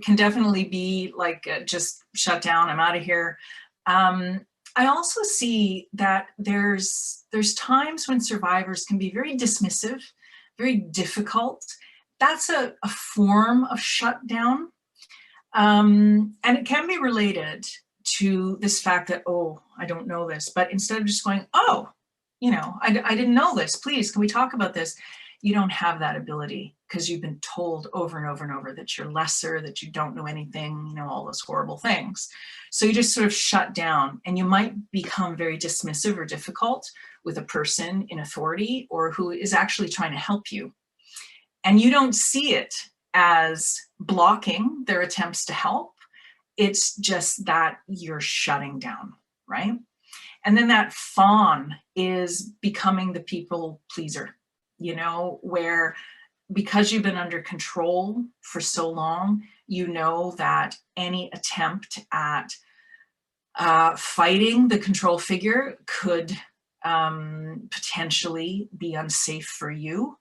can definitely be like just shut down, I'm out of here. I also see that there's times when survivors can be very dismissive, very difficult. That's a form of shutdown. And it can be related to this fact that, oh, I don't know this, but instead of just going, oh, you know, I didn't know this, please, can we talk about this? You don't have that ability because you've been told over and over and over that you're lesser, that you don't know anything, you know, all those horrible things. So you just sort of shut down, and you might become very dismissive or difficult with a person in authority or who is actually trying to help you. And you don't see it as blocking their attempts to help. It's just that you're shutting down, right? And then that fawn is becoming the people pleaser, you know, where because you've been under control for so long, you know that any attempt at fighting the control figure could potentially be unsafe for you.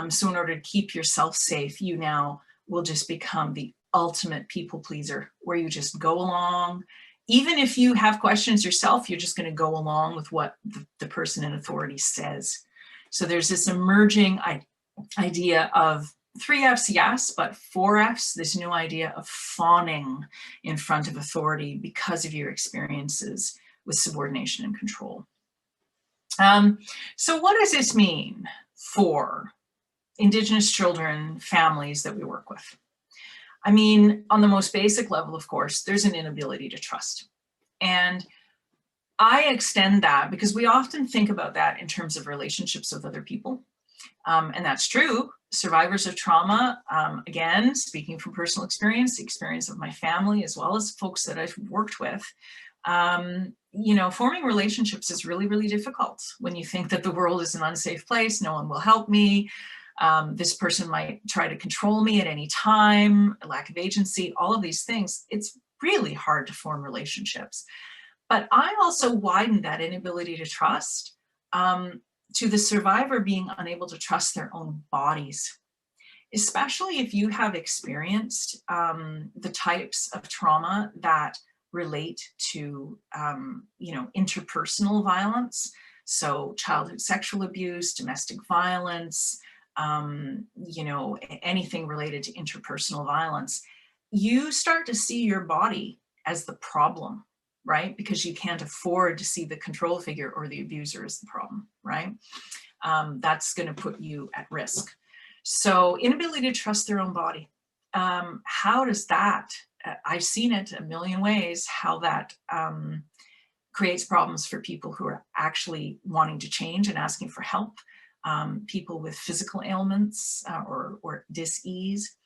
So in order to keep yourself safe, you now will just become the ultimate people pleaser, where you just go along. Even if you have questions yourself, you're just going to go along with what the person in authority says. So there's this emerging idea of 3 F's, yes, but 4 F's, this new idea of fawning in front of authority because of your experiences with subordination and control. So what does this mean for Indigenous children, families that we work with? I mean, on the most basic level, of course, there's an inability to trust. And I extend that because we often think about that in terms of relationships with other people. And that's true. Survivors of trauma, again, speaking from personal experience, the experience of my family, as well as folks that I've worked with, you know, forming relationships is really, really difficult when you think that the world is an unsafe place, no one will help me. This person might try to control me at any time, a lack of agency, all of these things. It's really hard to form relationships. But I also widen that inability to trust to the survivor being unable to trust their own bodies, especially if you have experienced the types of trauma that relate to, you know, interpersonal violence. So childhood sexual abuse, domestic violence, you know, anything related to interpersonal violence, you start to see your body as the problem, right? Because you can't afford to see the control figure or the abuser as the problem, right? That's going to put you at risk. So inability to trust their own body. How does that, I've seen it a million ways, how that creates problems for people who are actually wanting to change and asking for help. People with physical ailments or dis-ease.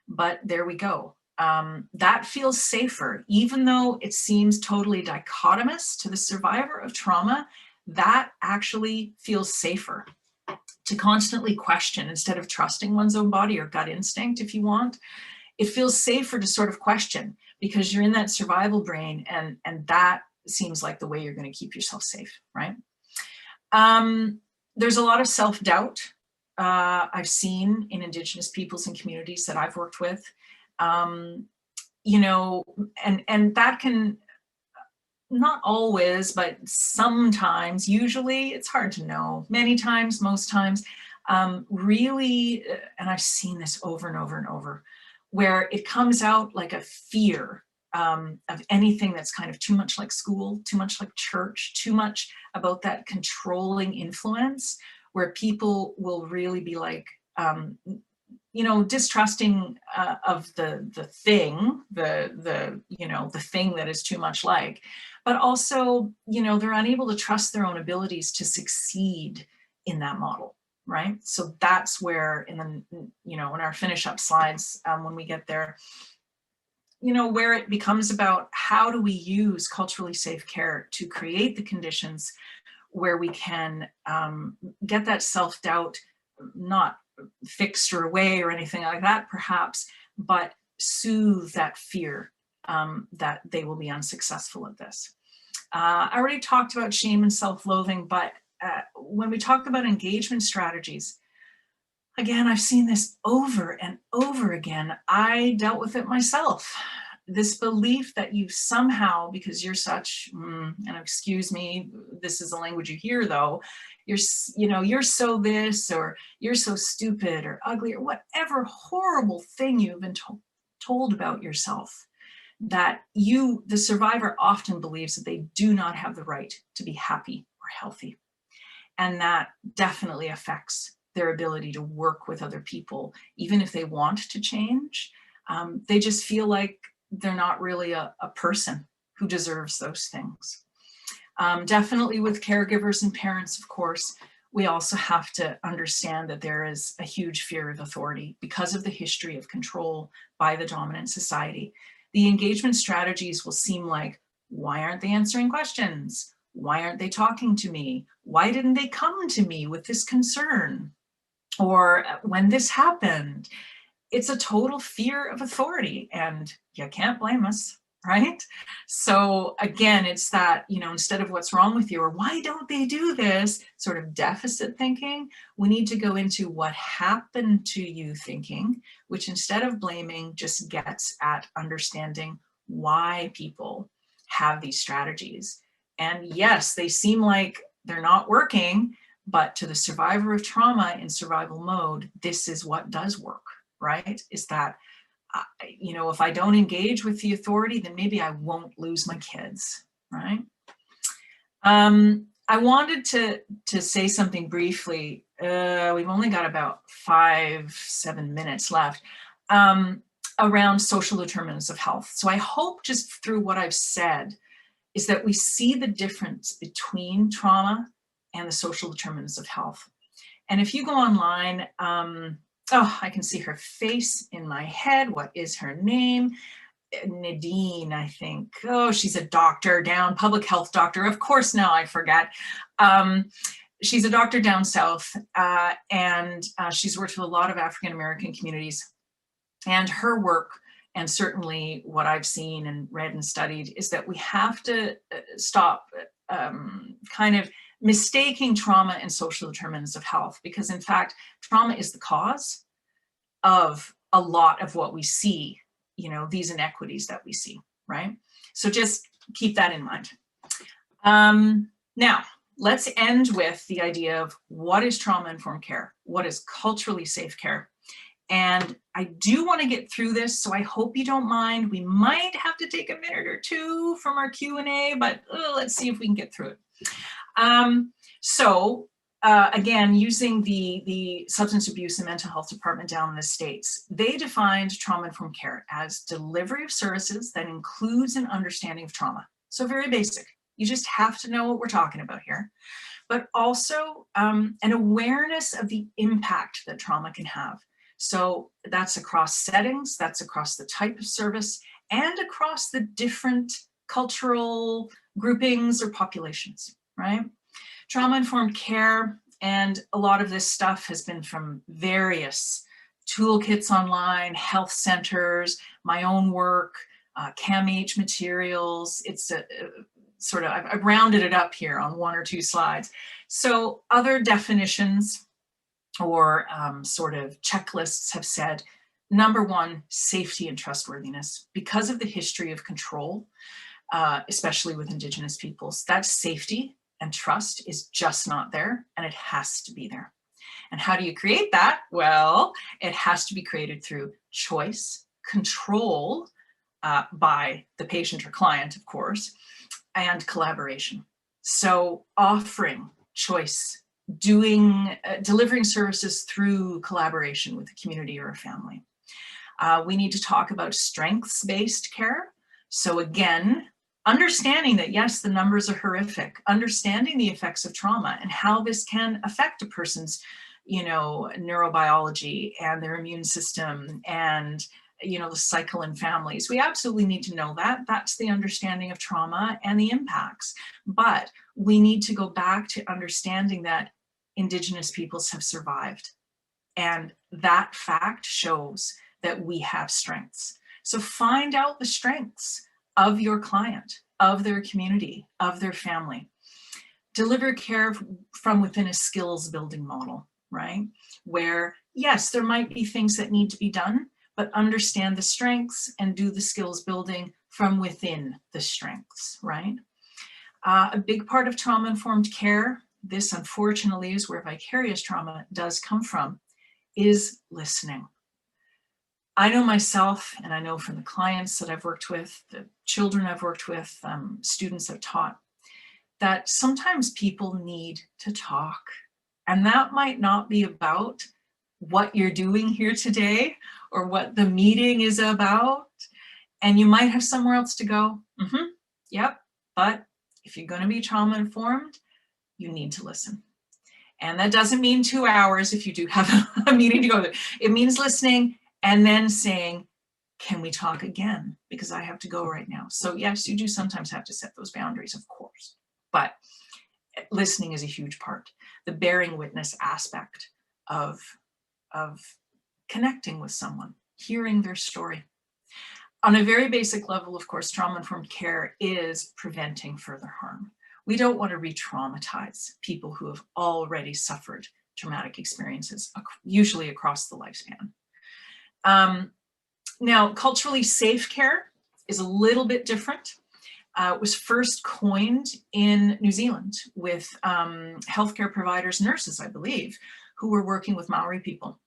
But there we go. That feels safer, even though it seems totally dichotomous to the survivor of trauma. That actually feels safer to constantly question instead of trusting one's own body or gut instinct, if you want. It feels safer to sort of question because you're in that survival brain, and that seems like the way you're going to keep yourself safe, right? There's a lot of self-doubt I've seen in Indigenous peoples and communities that I've worked with. You know, and that can, not always, but sometimes, usually, it's hard to know, many times, most times, really, and I've seen this over and over and over, where it comes out like a fear of anything that's kind of too much like school, too much like church, too much about that controlling influence, where people will really be like, you know, distrusting of the thing, you know, the thing that is too much like, but also, you know, they're unable to trust their own abilities to succeed in that model, right? So that's where, in the, you know, in our finish up slides, when we get there, you know, where it becomes about how do we use culturally safe care to create the conditions where we can get that self-doubt not fixed or away or anything like that, perhaps, but soothe that fear that they will be unsuccessful at this. I already talked about shame and self-loathing, but when we talk about engagement strategies, again, I've seen this over and over again. I dealt with it myself. This belief that you somehow, because you're such, and excuse me, this is the language you hear though, you're, you know, you're so this, or you're so stupid or ugly, or whatever horrible thing you've been told about yourself, that the survivor often believes that they do not have the right to be happy or healthy. And that definitely affects their ability to work with other people, even if they want to change. They just feel like they're not really a person who deserves those things. Definitely with caregivers and parents, of course, we also have to understand that there is a huge fear of authority because of the history of control by the dominant society. The engagement strategies will seem like, why aren't they answering questions? Why aren't they talking to me? Why didn't they come to me with this concern? Or when this happened, it's a total fear of authority, and you can't blame us, right? So again, it's that, instead of what's wrong with you or why don't they do this sort of deficit thinking, we need to go into what happened to you thinking, which instead of blaming just gets at understanding why people have these strategies. And yes, they seem like they're not working, but to the survivor of trauma in survival mode, this is what does work, right? Is that, if I don't engage with the authority, then maybe I won't lose my kids, right? I wanted to say something briefly. We've only got about 5-7 minutes left, around social determinants of health. So I hope just through what I've said is that we see the difference between trauma and the social determinants of health. And if you go online, I can see her face in my head. What is her name? Nadine, I think. Oh, she's a doctor down, public health doctor. Of course, now I forget. She's a doctor down south, and she's worked with a lot of African-American communities. And her work, and certainly what I've seen and read and studied, is that we have to stop kind of mistaking trauma and social determinants of health, because in fact, trauma is the cause of a lot of what we see, these inequities that we see, right? So just keep that in mind. Now, let's end with the idea of what is trauma-informed care? What is culturally safe care? And I do want to get through this, so I hope you don't mind. We might have to take a minute or two from our Q&A, but let's see if we can get through it. Again, using the Substance Abuse and Mental Health Department down in the States, they defined trauma-informed care as delivery of services that includes an understanding of trauma. So very basic. You just have to know what we're talking about here, but also an awareness of the impact that trauma can have. So that's across settings, that's across the type of service, and across the different cultural groupings or populations, right? Trauma-informed care, and a lot of this stuff has been from various toolkits online, health centers, my own work, CAMH materials. It's I've rounded it up here on 1 or 2 slides. So other definitions or sort of checklists have said, number 1, safety and trustworthiness. Because of the history of control, especially with Indigenous peoples, that safety and trust is just not there, and it has to be there. And how do you create that? Well, it has to be created through choice, control by the patient or client, of course, and collaboration. So offering choice, delivering services through collaboration with a community or a family. We need to talk about strengths-based care. So again, understanding that, yes, the numbers are horrific, understanding the effects of trauma and how this can affect a person's, neurobiology and their immune system and, the cycle in families. We absolutely need to know that. That's the understanding of trauma and the impacts. But we need to go back to understanding that Indigenous peoples have survived. And that fact shows that we have strengths. So find out the strengths of your client, of their community, of their family. Deliver care from within a skills building model, right? Where, yes, there might be things that need to be done, but understand the strengths and do the skills building from within the strengths, right? A big part of trauma-informed care, this unfortunately is where vicarious trauma does come from, is listening. I know myself, and I know from the clients that I've worked with, the children I've worked with, students I've taught, that sometimes people need to talk. And that might not be about what you're doing here today or what the meeting is about. And you might have somewhere else to go. Yep. But if you're going to be trauma informed, you need to listen. And that doesn't mean 2 hours if you do have a meeting to go to. It means listening and then saying, can we talk again? Because I have to go right now. So yes, you do sometimes have to set those boundaries, of course. But listening is a huge part. The bearing witness aspect of connecting with someone, hearing their story. On a very basic level, of course, trauma-informed care is preventing further harm. We don't want to re-traumatize people who have already suffered traumatic experiences, usually across the lifespan. Now, culturally safe care is a little bit different. It was first coined in New Zealand with healthcare providers, nurses, I believe, who were working with Maori people.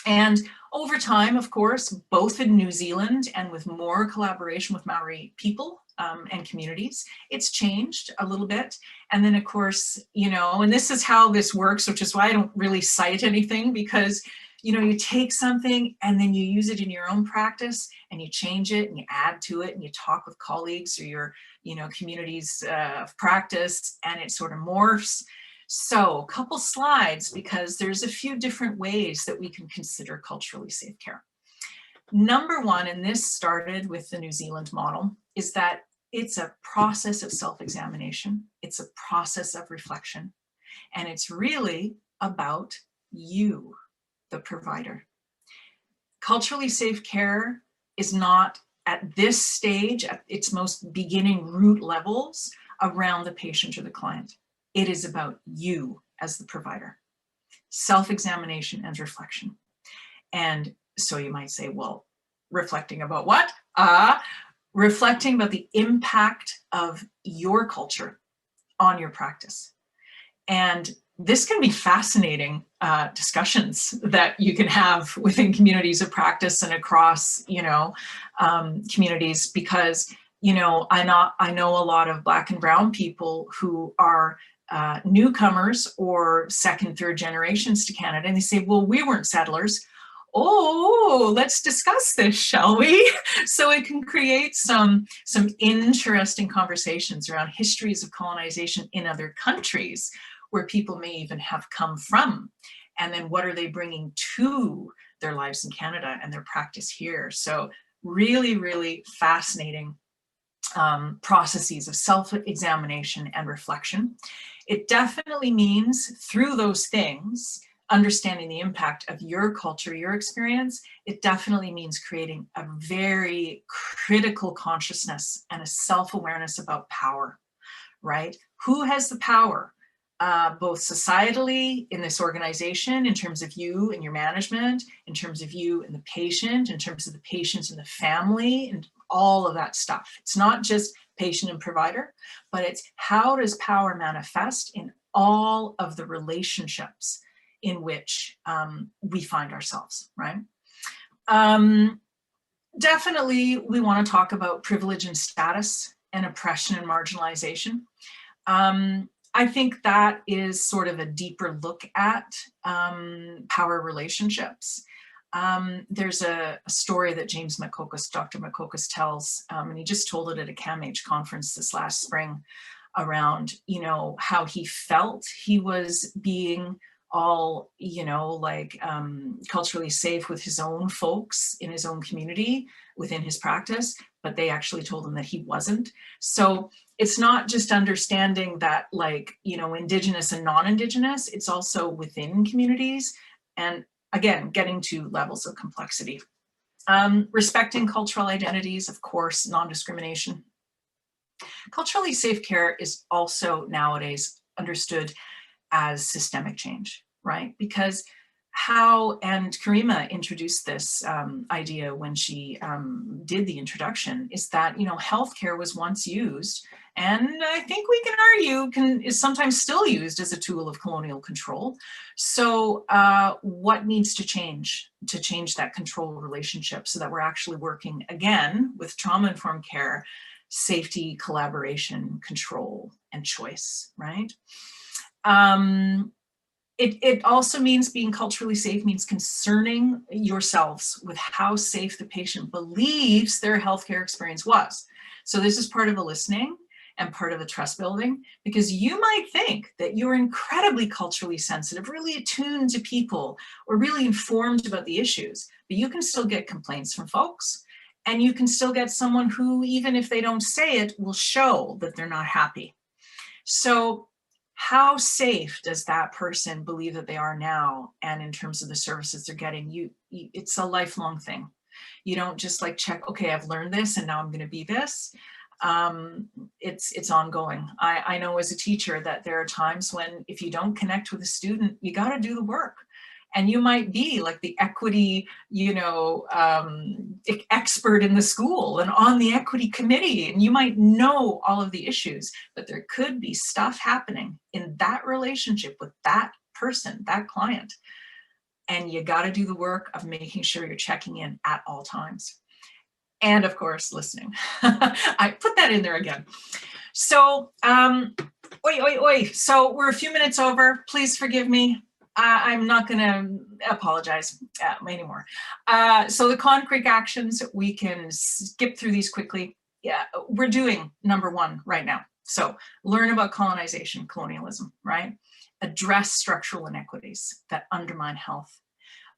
And over time, of course, both in New Zealand and with more collaboration with Maori people and communities, it's changed a little bit. And then, of course, you know, and this is how this works, which is why I don't really cite anything, because, you know, you take something and then you use it in your own practice and you change it and you add to it and you talk with colleagues or your, you know, communities of practice, and it sort of morphs. So a couple slides, because there's a few different ways that we can consider culturally safe care. Number one, and this started with the New Zealand model, is that it's a process of self-examination. It's a process of reflection. And it's really about you, the provider. Culturally safe care is not at this stage, at its most beginning root levels, around the patient or the client. It is about you as the provider, self-examination and reflection. And so you might say, well, reflecting about what? Reflecting about the impact of your culture on your practice. And this can be fascinating discussions that you can have within communities of practice and across, you know, communities, because, you know, I know a lot of Black and Brown people who are newcomers or second, third generations to Canada, and they say, well, we weren't settlers. Oh, let's discuss this, shall we? So it can create some interesting conversations around histories of colonization in other countries where people may even have come from. And then what are they bringing to their lives in Canada and their practice here? So really, really fascinating processes of self-examination and reflection. It definitely means, through those things, understanding the impact of your culture, your experience, it definitely means creating a very critical consciousness and a self-awareness about power, right? Who has the power? Both societally in this organization, in terms of you and your management, in terms of you and the patient, in terms of the patients and the family, and all of that stuff. It's not just patient and provider, but it's how does power manifest in all of the relationships in which we find ourselves, right? Definitely, we want to talk about privilege and status and oppression and marginalization. I think that is sort of a deeper look at power relationships. There's a story that James Makokis, Dr. Makokis tells, and he just told it at a CAMH conference this last spring around, you know, how he felt he was being all, you know, like culturally safe with his own folks in his own community within his practice, but they actually told him that he wasn't. So it's not just understanding that, like, you know, Indigenous and non-Indigenous, it's also within communities. And again, getting to levels of complexity. Respecting cultural identities, of course, non-discrimination. Culturally safe care is also nowadays understood as systemic change, right? Because how, and Karima introduced this idea when she did the introduction, is that, you know, healthcare was once used, and I think we can argue is sometimes still used as a tool of colonial control. So what needs to change that control relationship so that we're actually working again with trauma-informed care safety, collaboration, control, and choice, right? It also means being culturally safe means concerning yourselves with how safe the patient believes their healthcare experience was. So this is part of the listening and part of the trust building, because you might think that you're incredibly culturally sensitive, really attuned to people, or really informed about the issues, but you can still get complaints from folks, and you can still get someone who, even if they don't say it, will show that they're not happy. So how safe does that person believe that they are now, and in terms of the services they're getting? It's a lifelong thing. You don't just like check, okay, I've learned this and now I'm going to be this. It's ongoing. I know as a teacher that there are times when if you don't connect with a student, you got to do the work. And you might be like the equity, expert in the school and on the equity committee, and you might know all of the issues, but there could be stuff happening in that relationship with that person, that client. And you got to do the work of making sure you're checking in at all times. And of course, listening. I put that in there again. So, So we're a few minutes over. Please forgive me. I'm not going to apologize anymore. So the concrete actions, we can skip through these quickly. Yeah, we're doing number 1 right now. So learn about colonization, colonialism, right? Address structural inequities that undermine health.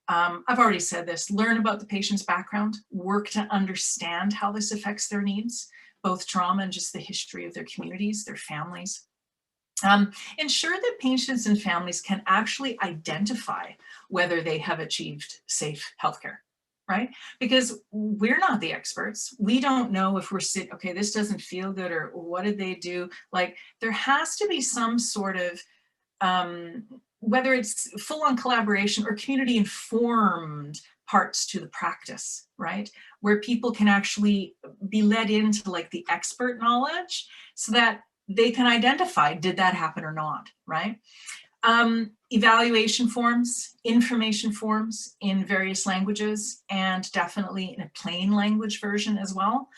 I've already said this, learn about the patient's background, work to understand how this affects their needs, both trauma and just the history of their communities, their families. Ensure that patients and families can actually identify whether they have achieved safe healthcare, right? Because we're not the experts. We don't know if we're sick, okay, this doesn't feel good, or what did they do? Like, there has to be some sort of, whether it's full-on collaboration or community-informed parts to the practice, right? Where people can actually be led into like the expert knowledge so that they can identify, did that happen or not, right? Evaluation forms, information forms in various languages, and definitely in a plain language version as well.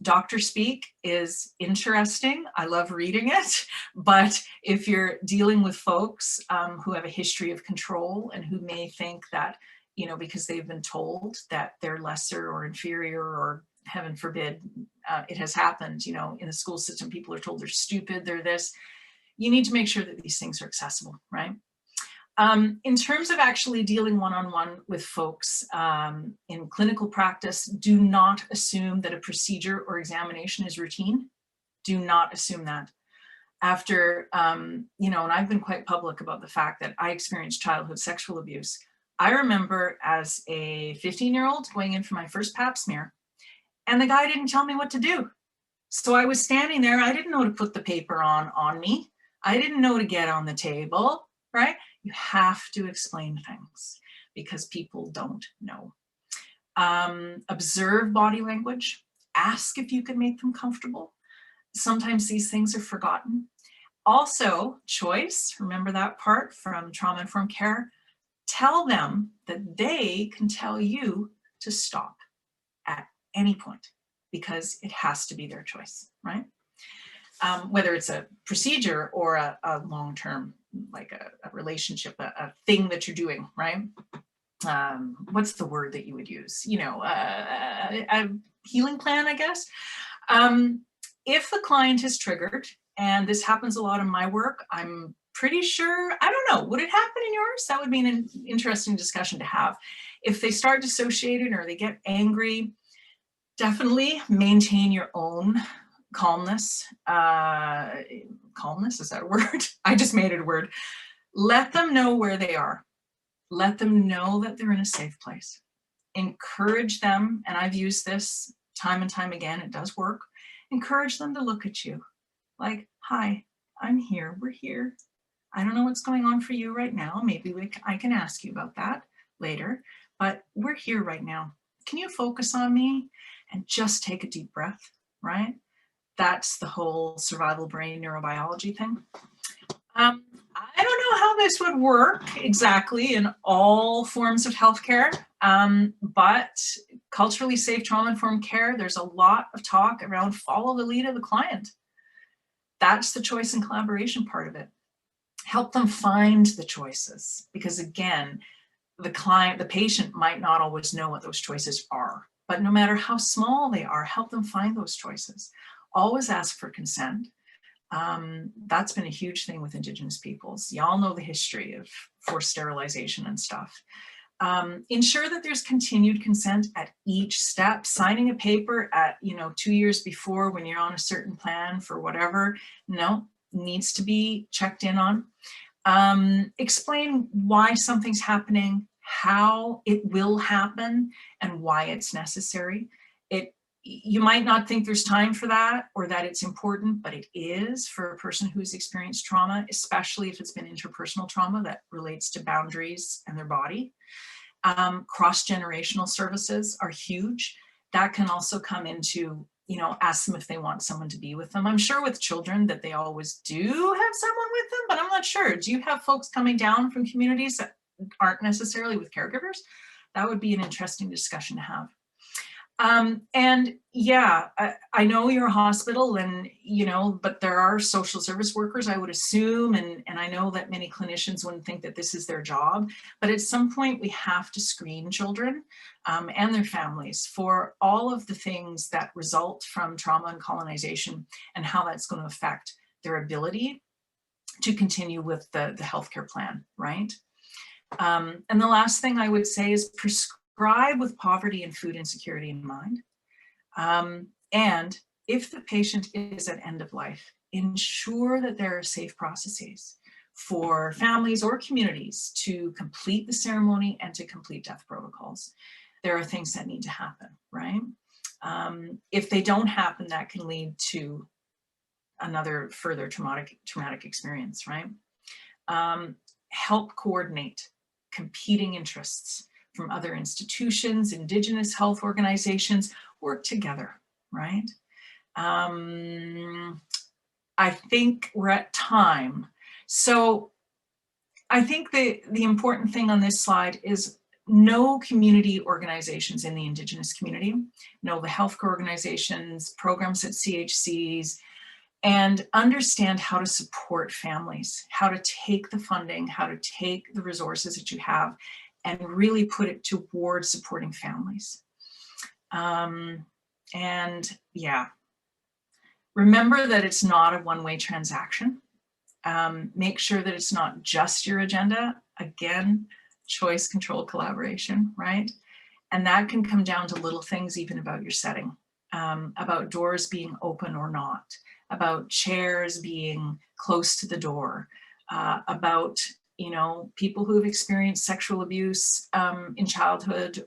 Doctor speak is interesting. I love reading it, but if you're dealing with folks who have a history of control and who may think that, because they've been told that they're lesser or inferior, or heaven forbid, it has happened, in the school system, people are told they're stupid, they're this. You need to make sure that these things are accessible, right? In terms of actually dealing one-on-one with folks in clinical practice, do not assume that a procedure or examination is routine. Do not assume that. After, and I've been quite public about the fact that I experienced childhood sexual abuse. I remember as a 15-year-old going in for my first pap smear, and the guy didn't tell me what to do. So I was standing there. I didn't know to put the paper on me. I didn't know to get on the table, right? You have to explain things because people don't know. Observe body language. Ask if you can make them comfortable. Sometimes these things are forgotten. Also, choice. Remember that part from trauma-informed care. Tell them that they can tell you to stop at any point, because it has to be their choice, right? Whether it's a procedure or a long-term, like a relationship, a thing that you're doing, right? What's the word that you would use? A healing plan, I guess. If the client is triggered, and this happens a lot in my work, I'm pretty sure, I don't know, would it happen in yours? That would be an interesting discussion to have. If they start dissociating or they get angry, definitely maintain your own calmness. Calmness, is that a word? I just made it a word. Let them know where they are. Let them know that they're in a safe place. Encourage them, and I've used this time and time again, it does work. Encourage them to look at you like, hi, I'm here, we're here. I don't know what's going on for you right now. Maybe I can ask you about that later, but we're here right now. Can you focus on me and just take a deep breath, right? That's the whole survival brain neurobiology thing. I don't know how this would work exactly in all forms of healthcare, but culturally safe trauma-informed care, there's a lot of talk around follow the lead of the client. That's the choice and collaboration part of it. Help them find the choices, because again, the patient might not always know what those choices are, but no matter how small they are, help them find those choices. Always ask for consent. That's been a huge thing with Indigenous peoples. Y'all know the history of forced sterilization and stuff. Ensure that there's continued consent at each step. Signing a paper at 2 years before when you're on a certain plan for whatever, no, needs to be checked in on. Explain why something's happening, how it will happen, and why it's necessary. You might not think there's time for that or that it's important, but it is for a person who's experienced trauma, especially if it's been interpersonal trauma that relates to boundaries and their body. Cross-generational services are huge. That can also come into, ask them if they want someone to be with them. I'm sure with children that they always do have someone with them, but I'm not sure. Do you have folks coming down from communities that aren't necessarily with caregivers? That would be an interesting discussion to have. And yeah, I know you're a hospital and, but there are social service workers, I would assume, and I know that many clinicians wouldn't think that this is their job, but at some point we have to screen children and their families for all of the things that result from trauma and colonization and how that's going to affect their ability to continue with the healthcare plan, right? And the last thing I would say is prescribe with poverty and food insecurity in mind. And if the patient is at end of life, ensure that there are safe processes for families or communities to complete the ceremony and to complete death protocols. There are things that need to happen, right? If they don't happen, that can lead to another further traumatic experience, right? Help coordinate competing interests from other institutions, Indigenous health organizations, work together, right? I think we're at time. So I think the important thing on this slide is know community organizations in the Indigenous community, know the healthcare organizations, programs at CHCs, and understand how to support families, how to take the funding, how to take the resources that you have and really put it towards supporting families. And yeah, remember that it's not a one-way transaction. Make sure that it's not just your agenda. Again, choice, control, collaboration, right? And that can come down to little things even about your setting, about doors being open or not, about chairs being close to the door, about people who have experienced sexual abuse in childhood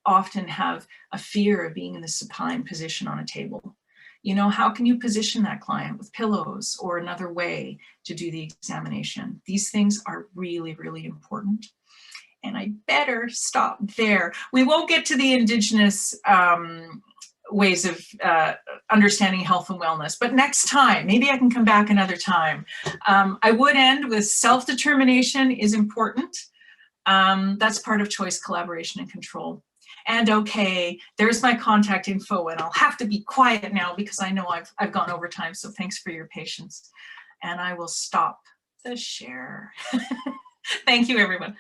often have a fear of being in the supine position on a table. How can you position that client with pillows or another way to do the examination? These things are really, really important. And I better stop there. We won't get to the Indigenous ways of understanding health and wellness, but next time, maybe I can come back another time. I would end with self-determination is important. That's part of choice, collaboration, and control. And okay, there's my contact info, and I'll have to be quiet now because I know I've gone over time, so thanks for your patience. And I will stop the share. Thank you, everyone.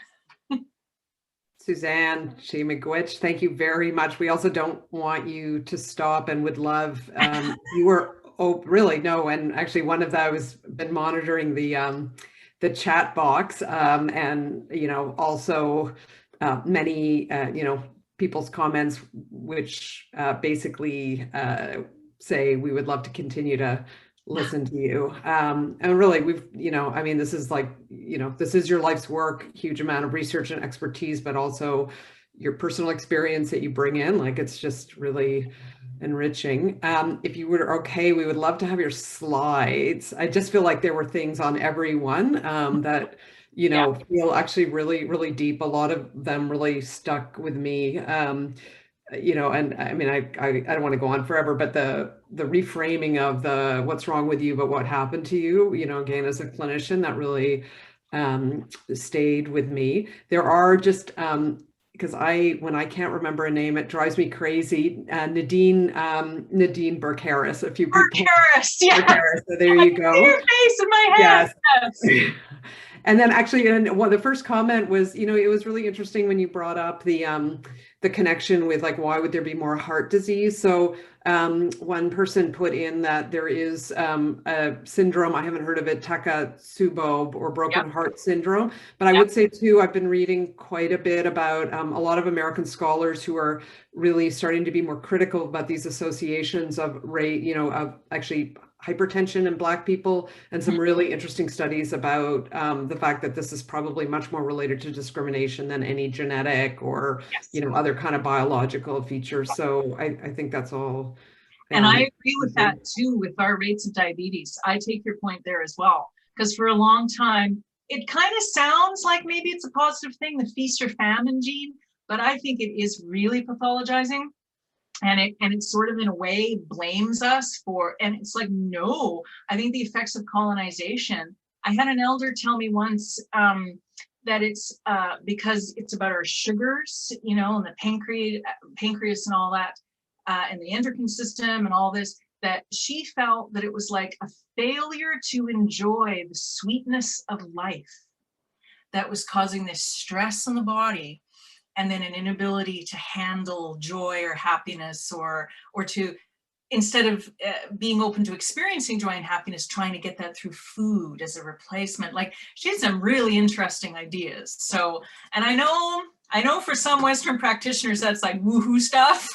Suzanne She-McGwitch, thank you very much. We also don't want you to stop and would love, you were, and actually one of those been monitoring the chat box and, also many, people's comments, which basically say we would love to continue to listen to you. And really this is this is your life's work, huge amount of research and expertise, but also your personal experience that you bring in, it's just really enriching. If you were okay, we would love to have your slides. I just feel like there were things on every one that feel actually really, really deep. A lot of them really stuck with me. And I mean, I don't want to go on forever, but the reframing of the what's wrong with you, but what happened to you, again, as a clinician, that really stayed with me. There are just because when I can't remember a name, it drives me crazy. Nadine Burke-Harris, a few people. Harris, yeah. Burke-Harris, so there you go. Your face in my head. Yes. And then actually, the first comment was, it was really interesting when you brought up the connection with like, why would there be more heart disease? So one person put in that there is a syndrome, I haven't heard of it, Takotsubo or broken heart syndrome. But I would say too, I've been reading quite a bit about a lot of American scholars who are really starting to be more critical about these associations of rate, of actually hypertension in Black people, and some really interesting studies about the fact that this is probably much more related to discrimination than any genetic or other kind of biological features. So I think that's all. And I agree with that too, with our rates of diabetes. I take your point there as well, because for a long time, it kind of sounds like maybe it's a positive thing, the feast or famine gene, but I think it is really pathologizing. And it sort of in a way blames us for, and it's like, no, I think the effects of colonization. I had an elder tell me once that it's because it's about our sugars, and the pancreas and all that, and the endocrine system and all this, that she felt that it was like a failure to enjoy the sweetness of life that was causing this stress in the body. And then an inability to handle joy or happiness, or to, instead of being open to experiencing joy and happiness, trying to get that through food as a replacement. Like, she had some really interesting ideas. So, and I know for some Western practitioners, that's like woohoo stuff,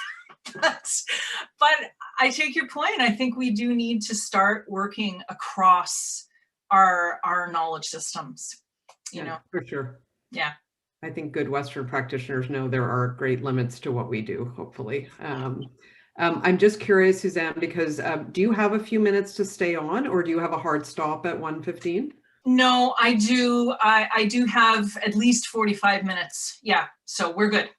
but I take your point. I think we do need to start working across our knowledge systems, you know? For sure. Yeah. I think good Western practitioners know there are great limits to what we do, hopefully. I'm just curious, Suzanne, because do you have a few minutes to stay on, or do you have a hard stop at 1:15? No, I do. I do have at least 45 minutes. Yeah, so we're good.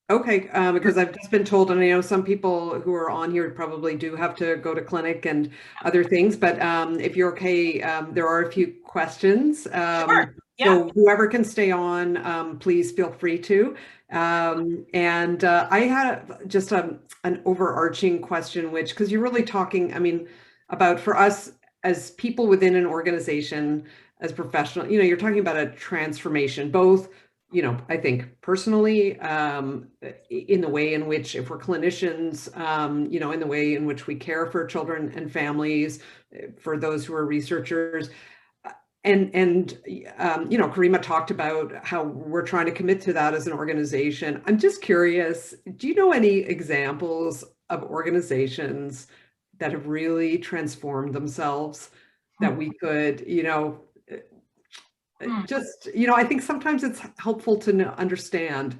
Okay, because I've just been told, and I know some people who are on here probably do have to go to clinic and other things, but if you're okay, there are a few questions. Sure. Yeah. So whoever can stay on, please feel free to. And I had just an overarching question, which, because you're really talking, about for us as people within an organization, as professional, you're talking about a transformation, both, I think personally, in the way in which, if we're clinicians, in the way in which we care for children and families, for those who are researchers. And Karima talked about how we're trying to commit to that as an organization. I'm just curious, do you know any examples of organizations that have really transformed themselves that we could, just, I think sometimes it's helpful to understand,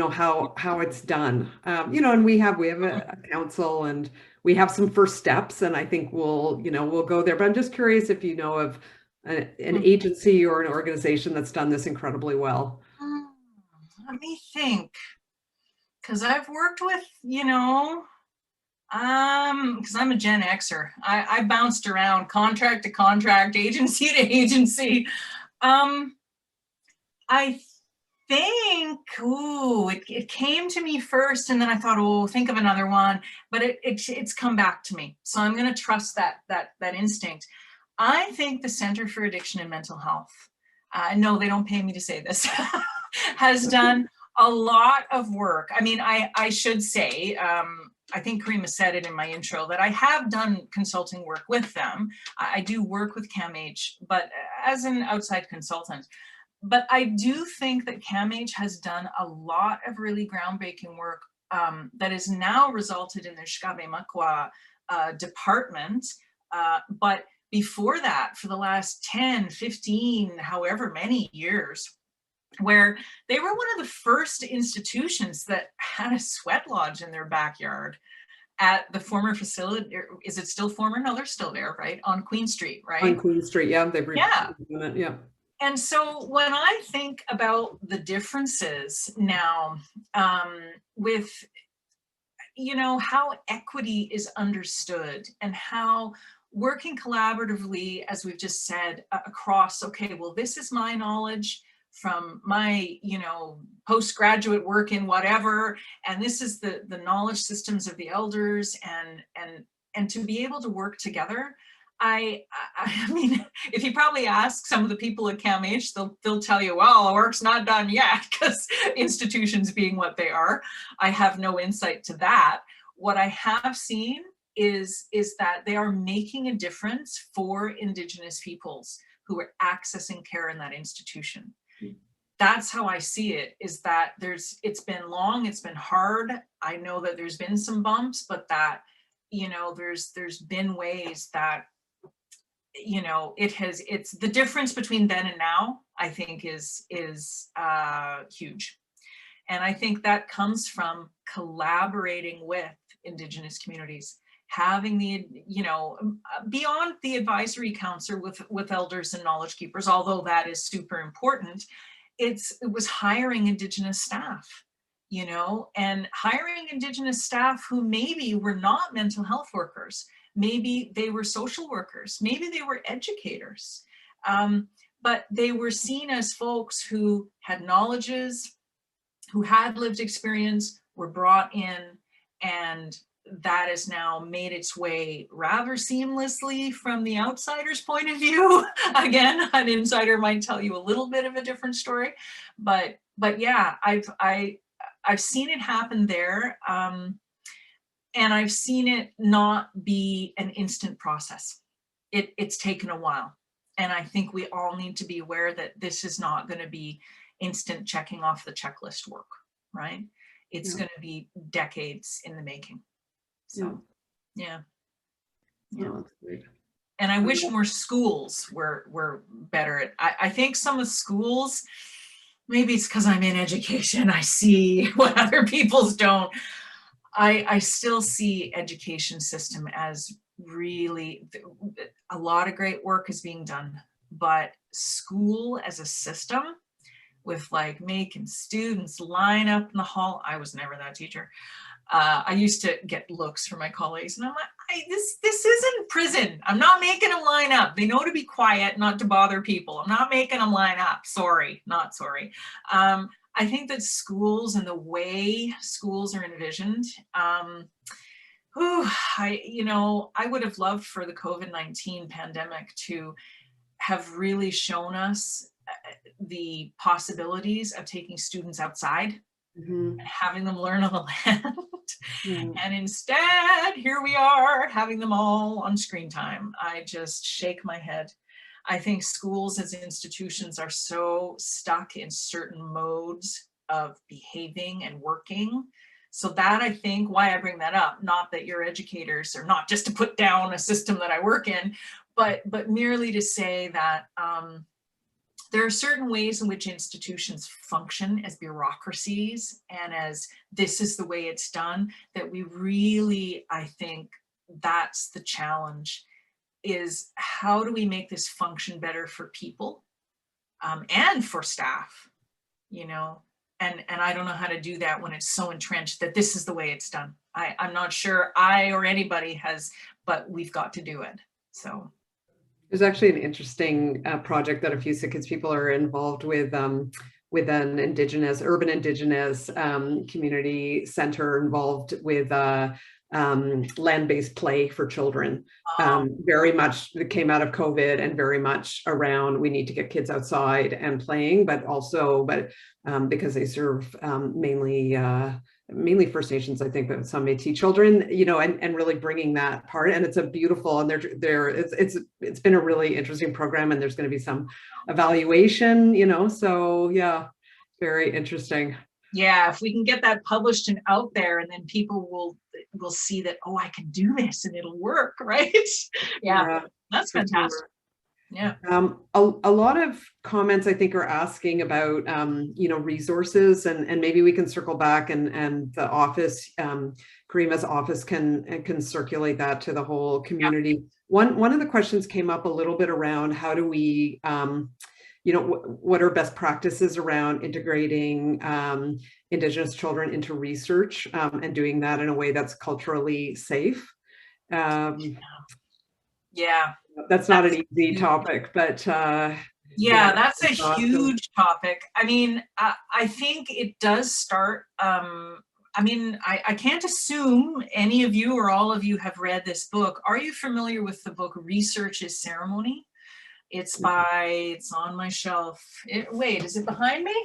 how it's done, and we have a council, and we have some first steps, and I think we'll go there. But I'm just curious if you know of an agency or an organization that's done this incredibly well. Let me think, because I've worked with, because I'm a Gen Xer. I bounced around contract to contract, agency to agency. I think, it came to me first, and then I thought, think of another one, but it's come back to me. So I'm going to trust that instinct. I think the Center for Addiction and Mental Health, no, they don't pay me to say this, has done a lot of work. I should say, I think Karima said it in my intro, that I have done consulting work with them. I do work with CAMH, but as an outside consultant. But I do think that CAMH has done a lot of really groundbreaking work that has now resulted in their Shikabe Makwa department. But before that, for the last 10, 15, however many years, where they were one of the first institutions that had a sweat lodge in their backyard at the former facility. Is it still former? No, they're still there, right? On Queen Street, right? On Queen Street, yeah. Yeah. And so when I think about the differences now with, how equity is understood, and how working collaboratively, as we've just said, across, okay, well, this is my knowledge, from my, postgraduate work in whatever, and this is the knowledge systems of the elders, and to be able to work together. I mean, if you probably ask some of the people at CAMH, they'll tell you, well, the work's not done yet, because institutions being what they are. I have no insight to that. What I have seen is that they are making a difference for Indigenous peoples who are accessing care in that institution. That's how I see it, is that it's been long, it's been hard. I know that there's been some bumps, but that, there's been ways that, it's the difference between then and now, I think is huge. And I think that comes from collaborating with Indigenous communities, having the, beyond the advisory council with elders and knowledge keepers, although that is super important, it was hiring Indigenous staff, and hiring Indigenous staff who maybe were not mental health workers. Maybe they were social workers, maybe they were educators, but they were seen as folks who had knowledges, who had lived experience, were brought in, and that has now made its way rather seamlessly from the outsider's point of view. Again, an insider might tell you a little bit of a different story, but yeah, I've seen it happen there. And I've seen it not be an instant process. It's taken a while. And I think we all need to be aware that this is not going to be instant checking off the checklist work, right? It's going to be decades in the making. So, yeah. Oh, that's great. And I wish more schools were better at, I think some of the schools, maybe it's because I'm in education, I see what other people's don't. I still see education system as really, a lot of great work is being done, but school as a system, with like making students line up in the hall. I was never that teacher. I used to get looks from my colleagues, and I'm like, this isn't prison. I'm not making them line up. They know to be quiet, not to bother people. I'm not making them line up. Sorry, not sorry. I think that schools and the way schools are envisioned, I would have loved for the COVID-19 pandemic to have really shown us the possibilities of taking students outside and having them learn on the land. And instead, here we are having them all on screen time. I just shake my head. I think schools as institutions are so stuck in certain modes of behaving and working. So that, I think, why I bring that up, not that you're educators, or not just to put down a system that I work in, but merely to say that there are certain ways in which institutions function as bureaucracies, and as this is the way it's done, that we really, I think that's the challenge, is how do we make this function better for people and for staff, and I don't know how to do that when it's so entrenched that this is the way it's done. I'm not sure I or anybody has, but we've got to do it. So there's actually an interesting project that a few Sick Kids people are involved with an urban Indigenous community center involved with land-based play for children. Very much came out of COVID, and very much around, we need to get kids outside and playing, but because they serve mainly First Nations, I think, but some Métis children, and really bringing that part. And it's a beautiful, and it's been a really interesting program, and there's going to be some evaluation, so yeah, very interesting. Yeah, if we can get that published and out there, and then people will see that, oh, I can do this and it'll work, right? Yeah, that's fantastic. Sure. Yeah. A lot of comments, I think, are asking about, resources, and maybe we can circle back, and the office, Karima's office can circulate that to the whole community. Yeah. One of the questions came up a little bit around how do we, what are best practices around integrating Indigenous children into research, and doing that in a way that's culturally safe. Yeah. That's not an easy topic, but Yeah, that's a huge topic. I mean, I think it does start, I mean, I can't assume any of you or all of you have read this book. Are you familiar with the book Research is Ceremony? It's on my shelf. Wait, is it behind me?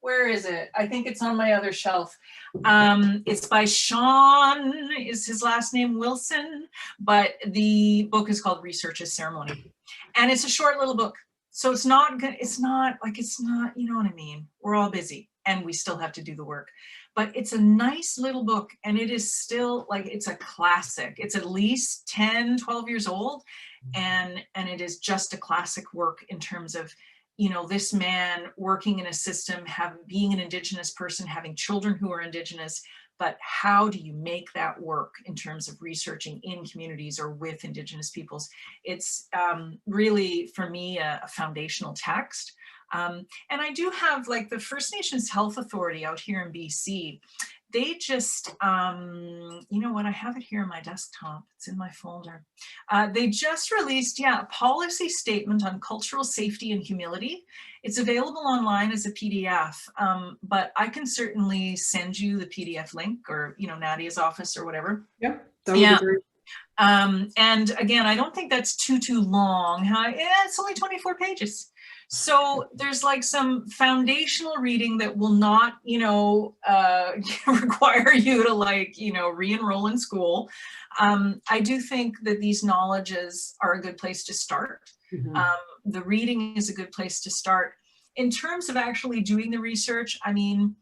Where is it? I think it's on my other shelf. It's by Sean, is his last name Wilson, but the book is called Research is Ceremony. And it's a short little book. So it's not, you know what I mean? We're all busy and we still have to do the work. But it's a nice little book, and it is still like, it's a classic. It's at least 10, 12 years old. And it is just a classic work in terms of, you know, this man working in a system, being an Indigenous person, having children who are Indigenous, but how do you make that work in terms of researching in communities or with Indigenous peoples? It's really, for me, a foundational text. And I do have, like, the First Nations Health Authority out here in BC. They just, you know what, I have it here on my desktop, it's in my folder. They just released, a policy statement on cultural safety and humility. It's available online as a PDF, but I can certainly send you the PDF link, or, you know, Nadia's office or whatever. Yeah, that would be great. And again, I don't think that's too long. It's only 24 pages. So there's like some foundational reading that will not, you know, require you to, like, you know, re-enroll in school. I do think that these knowledges are a good place to start. The reading is a good place to start. In terms of actually doing the research, I mean,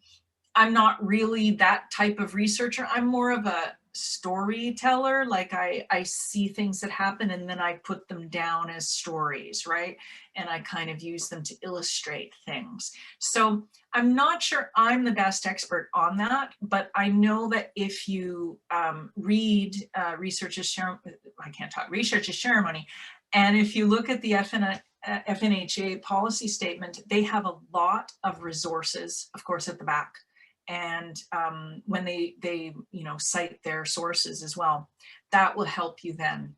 I'm not really that type of researcher. I'm more of a storyteller. Like, I see things that happen and then I put them down as stories, right? And I kind of use them to illustrate things. So I'm not sure I'm the best expert on that, but I know that if you read Research is Ceremony, and if you look at the FNHA policy statement, they have a lot of resources, of course, at the back. And when they you know, cite their sources as well, that will help you then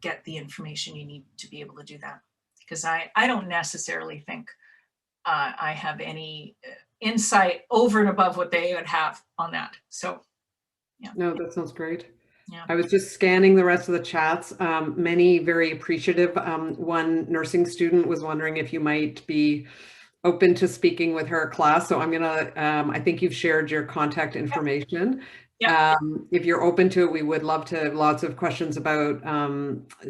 get the information you need to be able to do that. Because I don't necessarily think I have any insight over and above what they would have on that. So, yeah. No, that sounds great. Yeah. I was just scanning the rest of the chats. Many very appreciative. One nursing student was wondering if you might be open to speaking with her class. So I'm gonna, I think you've shared your contact information. Yep. If you're open to it, we would love to have lots of questions about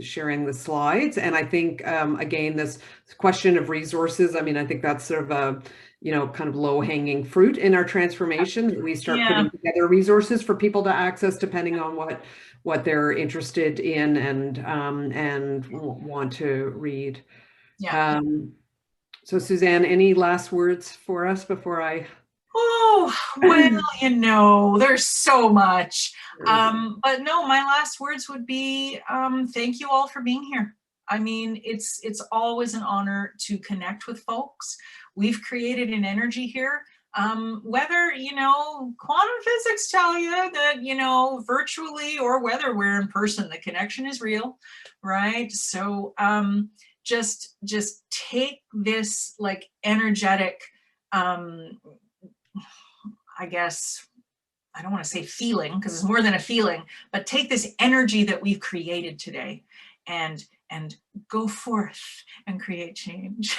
sharing the slides. And I think, again, this question of resources, I mean, I think that's sort of a, you know, kind of low-hanging fruit in our transformation. We start putting together resources for people to access depending on what they're interested in and want to read. Yeah. So Suzanne, any last words for us before I? Oh, well, you know, there's so much. But no, my last words would be thank you all for being here. I mean, it's always an honor to connect with folks. We've created an energy here. Whether, you know, quantum physics tell you that, you know, virtually, or whether we're in person, the connection is real, right? So just take this, like, energetic, I guess, I don't want to say feeling, because it's more than a feeling, but take this energy that we've created today and go forth and create change.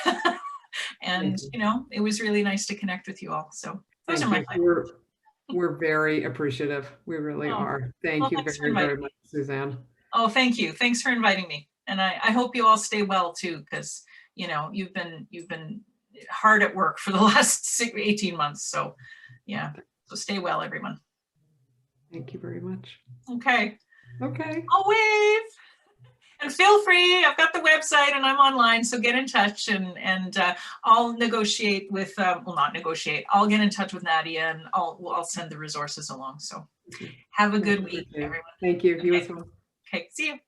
And, you know, it was really nice to connect with you all. So those are my thoughts. We're very appreciative. We really are. Thank you very much, Suzanne. Oh, thank you. Thanks for inviting me. And I hope you all stay well too, because, you know, you've been hard at work for the last 18 months. So yeah, so stay well, everyone. Thank you very much. Okay. Okay. I'll wave. And feel free, I've got the website and I'm online, so get in touch and I'll negotiate with, well, not negotiate, I'll get in touch with Nadia and I'll send the resources along. So have a good week, everyone. Thank you. You as well. Okay, see you.